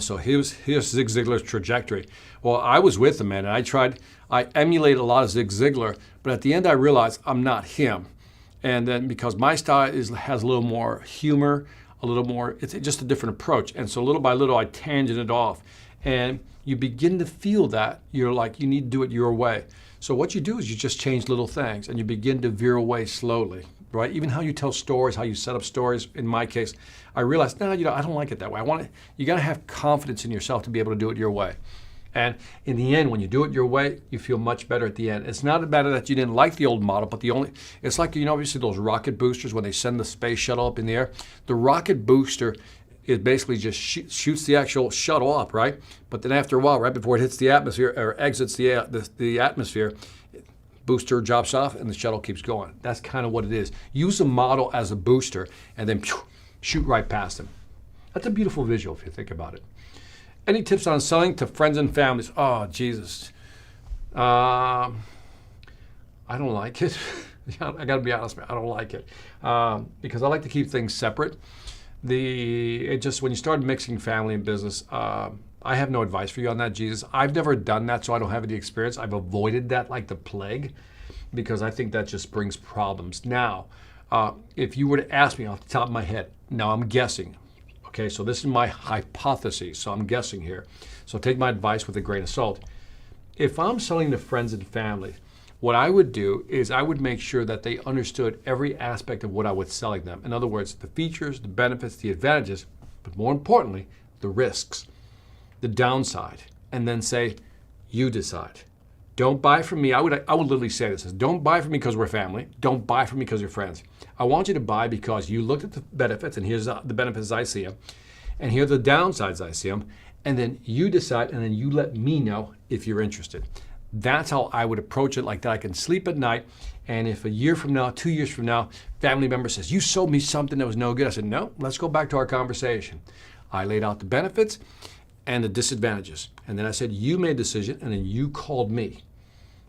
So here's Zig Ziglar's trajectory. Well, I was with him, man, and I emulated a lot of Zig Ziglar, but at the end I realized I'm not him. And then because my style has a little more humor, a little more, it's just a different approach. And so little by little I tangented off. And you begin to feel that you're like, you need to do it your way. So what you do is you just change little things and you begin to veer away slowly, right? Even how you tell stories, how you set up stories. In my case, I realized, no, I don't like it that way. You got to have confidence in yourself to be able to do it your way. And in the end, when you do it your way, you feel much better at the end. It's not about that you didn't like the old model, but it's like, obviously those rocket boosters when they send the space shuttle up in the air. The rocket booster, it basically just shoots the actual shuttle up, right? But then after a while, right before it hits the atmosphere or exits the atmosphere, booster drops off and the shuttle keeps going. That's kind of what it is. Use the model as a booster and then shoot right past them. That's a beautiful visual if you think about it. Any tips on selling to friends and families? Oh, Jesus. I don't like it. I got to be honest, man, I don't like it because I like to keep things separate. When you start mixing family and business, I have no advice for you on that, Jesus. I've never done that, so I don't have any experience. I've avoided that like the plague because I think that just brings problems. Now, if you were to ask me off the top of my head, now I'm guessing. Okay, so this is my hypothesis, so I'm guessing here. So take my advice with a grain of salt. If I'm selling to friends and family, what I would do is I would make sure that they understood every aspect of what I was selling them. In other words, the features, the benefits, the advantages, but more importantly, the risks, the downside, and then say, you decide. Don't buy from me. I would literally say this: don't buy from me because we're family. Don't buy from me because you're friends. I want you to buy because you looked at the benefits, and here's the benefits I see them, and here are the downsides I see them, and then you decide, and then you let me know if you're interested. That's how I would approach it, like that. I can sleep at night, and if a year from now, 2 years from now, family member says, you sold me something that was no good, I said, no, let's go back to our conversation. I laid out the benefits and the disadvantages. And then I said, you made a decision, and then you called me.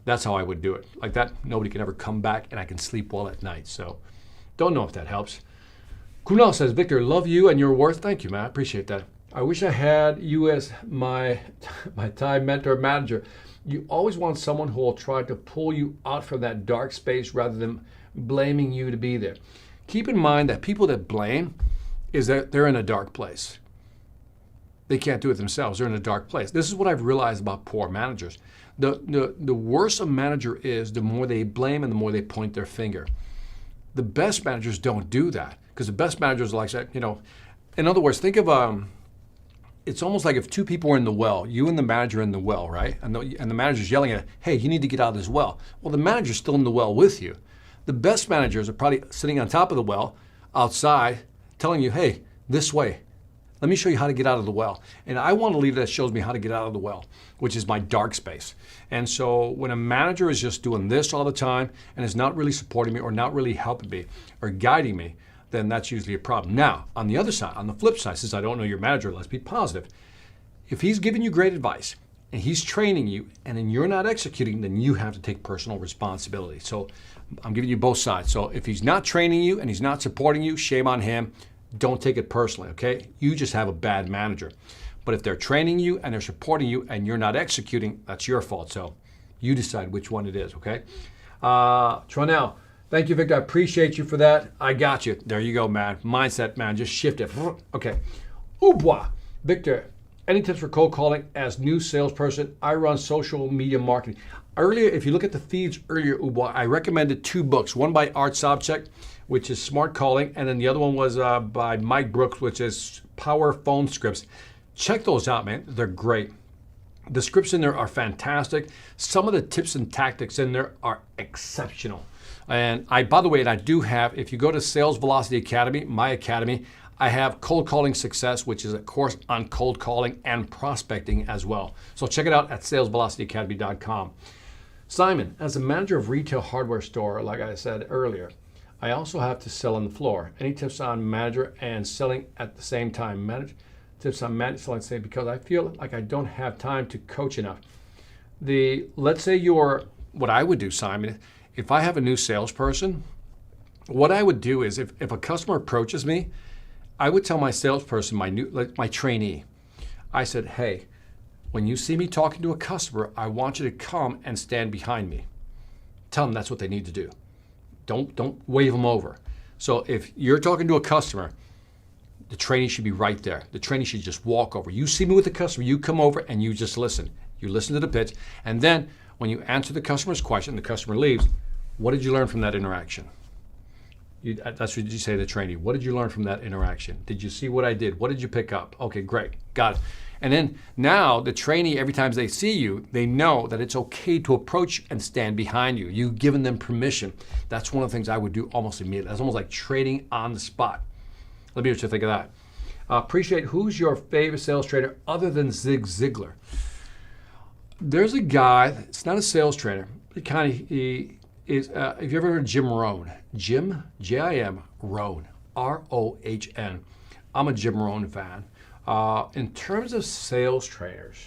That's how I would do it. Like that, nobody can ever come back, and I can sleep well at night. So don't know if that helps. Kunal says, Victor, love you and your worth. Thank you, man. I appreciate that. I wish I had you as my time mentor manager. You always want someone who will try to pull you out from that dark space rather than blaming you to be there. Keep in mind that people that blame is that they're in a dark place. They can't do it themselves. They're in a dark place. This is what I've realized about poor managers. The worse a manager is, the more they blame and the more they point their finger. The best managers don't do that because the best managers are like that, in other words, think of it's almost like if two people were in the well, you and the manager in the well, right? And the manager's yelling at, hey, you need to get out of this well. Well, the manager's still in the well with you. The best managers are probably sitting on top of the well outside telling you, hey, this way. Let me show you how to get out of the well. And I want a leader that shows me how to get out of the well, which is my dark space. And so when a manager is just doing this all the time and is not really supporting me or not really helping me or guiding me, then that's usually a problem. Now, on the other side, on the flip side, since I don't know your manager, let's be positive. If he's giving you great advice and he's training you and then you're not executing, then you have to take personal responsibility. So I'm giving you both sides. So if he's not training you and he's not supporting you, shame on him. Don't take it personally, okay? You just have a bad manager. But if they're training you and they're supporting you and you're not executing, that's your fault. So you decide which one it is, okay? Tronell, thank you, Victor. I appreciate you for that. I got you. There you go, man. Mindset, man. Just shift it. Okay. Ubois. Victor, any tips for cold calling as new salesperson? I run social media marketing. Earlier, if you look at the feeds earlier, Ubois, I recommended 2 books. One by Art Sobchak, which is Smart Calling, and then the other one was by Mike Brooks, which is Power Phone Scripts. Check those out, man. They're great. The scripts in there are fantastic. Some of the tips and tactics in there are exceptional. And by the way, I do have, if you go to Sales Velocity Academy, my academy, I have Cold Calling Success, which is a course on cold calling and prospecting as well. So check it out at salesvelocityacademy.com. Simon, as a manager of retail hardware store, like I said earlier, I also have to sell on the floor. Any tips on manager and selling at the same time? Tips on selling at the same, because I feel like I don't have time to coach enough. Let's say what I would do, Simon, if I have a new salesperson, what I would do is if a customer approaches me, I would tell my salesperson, my trainee, I said, hey, when you see me talking to a customer, I want you to come and stand behind me. Tell them that's what they need to do. Don't wave them over. So if you're talking to a customer, the trainee should be right there. The trainee should just walk over. You see me with the customer, you come over and you just listen. You listen to the pitch, and then when you answer the customer's question, the customer leaves, what did you learn from that interaction? That's what you say to the trainee. What did you learn from that interaction? Did you see what I did? What did you pick up? Okay, great, got it. And then now the trainee, every time they see you, they know that it's okay to approach and stand behind you. You've given them permission. That's one of the things I would do almost immediately. That's almost like training on the spot. Let me know what you think of that. Appreciate, who's your favorite sales trainer other than Zig Ziglar? There's a guy, it's not a sales trainer. He is, have you ever heard of Jim Rohn? Jim, J-I-M, Rohn, R-O-H-N. I'm a Jim Rohn fan. In terms of sales trainers,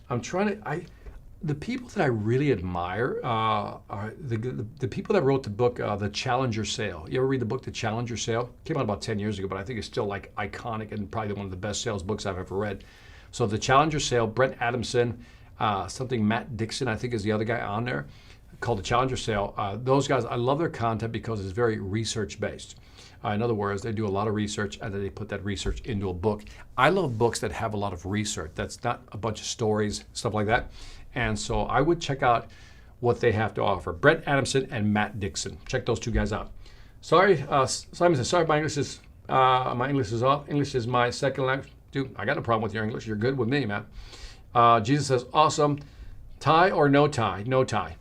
the people that I really admire are the people that wrote the book, The Challenger Sale. You ever read the book, The Challenger Sale? It came out about 10 years ago, but I think it's still like iconic and probably one of the best sales books I've ever read. So The Challenger Sale, Brent Adamson, Matt Dixon, I think is the other guy on there, called The Challenger Sale. Those guys, I love their content because it's very research-based. In other words, they do a lot of research and then they put that research into a book. I love books that have a lot of research. That's not a bunch of stories, stuff like that. And so I would check out what they have to offer. Brent Adamson and Matt Dixon. Check those two guys out. Sorry, Simon says, sorry, my English is off. English is my second language. Dude, I got no problem with your English. You're good with me, man. Jesus says, awesome. Tie or no tie? No tie.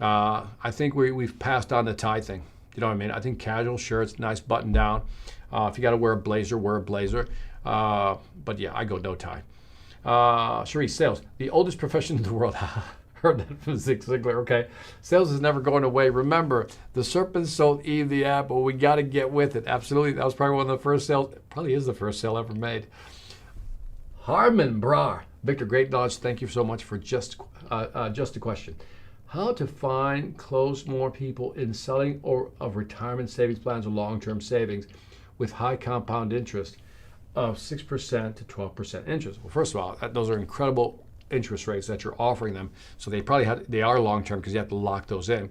I think we've passed on the tie thing. You know what I mean? I think casual shirts, nice button down. If you got to wear a blazer, wear a blazer. But yeah, I go no tie. Cherie, sales, the oldest profession in the world. Heard that from Zig Ziglar. Okay, sales is never going away. Remember, the serpent sold Eve the apple. We got to get with it. Absolutely, that was probably one of the first sales. Probably is the first sale ever made. Harmon Brar, Victor, great knowledge. Thank you so much for just a question. How to close more people in selling or of retirement savings plans or long-term savings with high compound interest of 6% to 12% interest. Well, first of all, those are incredible interest rates that you're offering them. So they are long-term because you have to lock those in.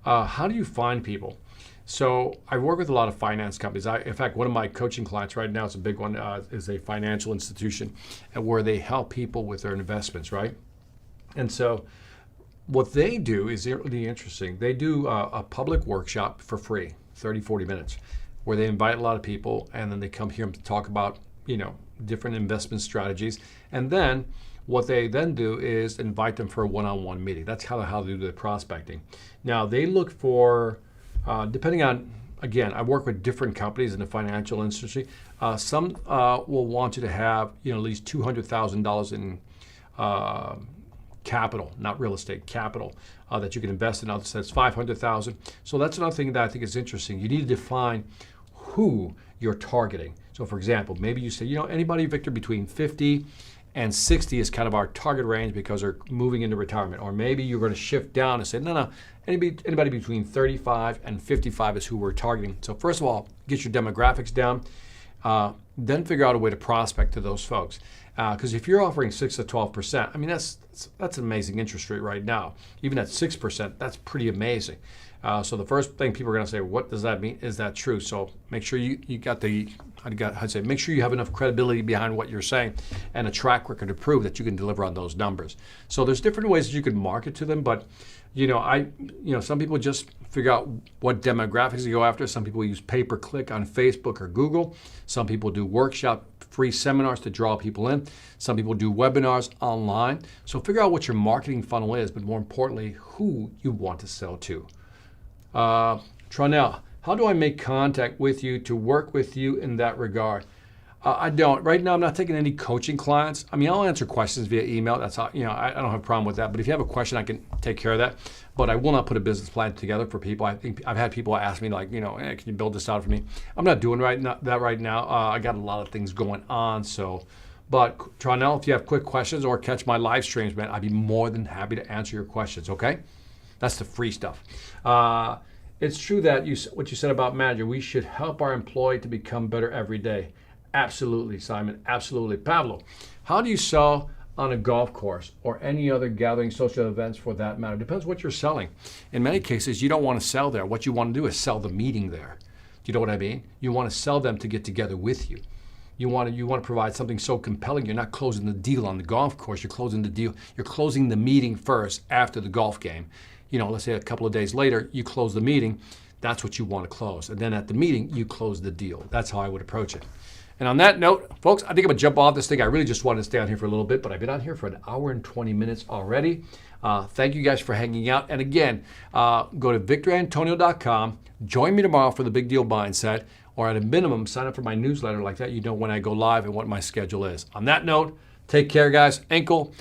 How do you find people? So I work with a lot of finance companies. In fact, one of my coaching clients right now, it's a big one, is a financial institution where they help people with their investments, right? And so what they do is really interesting. They do a public workshop for free, 30, 40 minutes, where they invite a lot of people and then they come here to talk about, different investment strategies. And then what they then do is invite them for a one-on-one meeting. That's how they do the prospecting. Now they look for, depending on, again, I work with different companies in the financial industry. Some will want you to have, at least $200,000 in capital, not real estate, capital that you can invest in. Others says $500,000. So that's another thing that I think is interesting. You need to define who you're targeting. So for example, maybe you say, anybody, Victor, between 50 and 60 is kind of our target range because they're moving into retirement. Or maybe you're going to shift down and say, no, anybody between 35 and 55 is who we're targeting. So first of all, get your demographics down, then figure out a way to prospect to those folks. Because if you're offering 6 to 12%, that's an amazing interest rate right now. Even at 6%, that's pretty amazing. So the first thing people are going to say, what does that mean? Is that true? So make sure you make sure you have enough credibility behind what you're saying and a track record to prove that you can deliver on those numbers. So there's different ways that you can market to them, but some people just figure out what demographics to go after. Some people use pay-per-click on Facebook or Google. Some people do workshop free seminars to draw people in. Some people do webinars online. So figure out what your marketing funnel is, but more importantly, who you want to sell to. Tronell, how do I make contact with you to work with you in that regard? I don't. Right now, I'm not taking any coaching clients. I'll answer questions via email. That's how, I don't have a problem with that. But if you have a question, I can take care of that. But I will not put a business plan together for people. I think I've had people ask me hey, can you build this out for me? I'm not doing that right now. I got a lot of things going on. But Tronell, if you have quick questions or catch my live streams, man, I'd be more than happy to answer your questions, okay? That's the free stuff. it's true that what you said about manager, we should help our employee to become better every day. Absolutely, Simon. Absolutely. Pablo, how do you sell on a golf course or any other gathering, social events for that matter? Depends what you're selling. In many cases, you don't want to sell there. What you want to do is sell the meeting there. Do you know what I mean? You want to sell them to get together with you. You want to provide something so compelling. You're not closing the deal on the golf course. You're closing the deal. You're closing the meeting first after the golf game. Let's say a couple of days later, you close the meeting. That's what you want to close. And then at the meeting, you close the deal. That's how I would approach it. And on that note, folks, I think I'm going to jump off this thing. I really just wanted to stay on here for a little bit, but I've been on here for an hour and 20 minutes already. Thank you guys for hanging out. And again, go to victorantonio.com. Join me tomorrow for the Big Deal Mindset, or at a minimum, sign up for my newsletter like that. You know when I go live and what my schedule is. On that note, take care, guys. Ankle.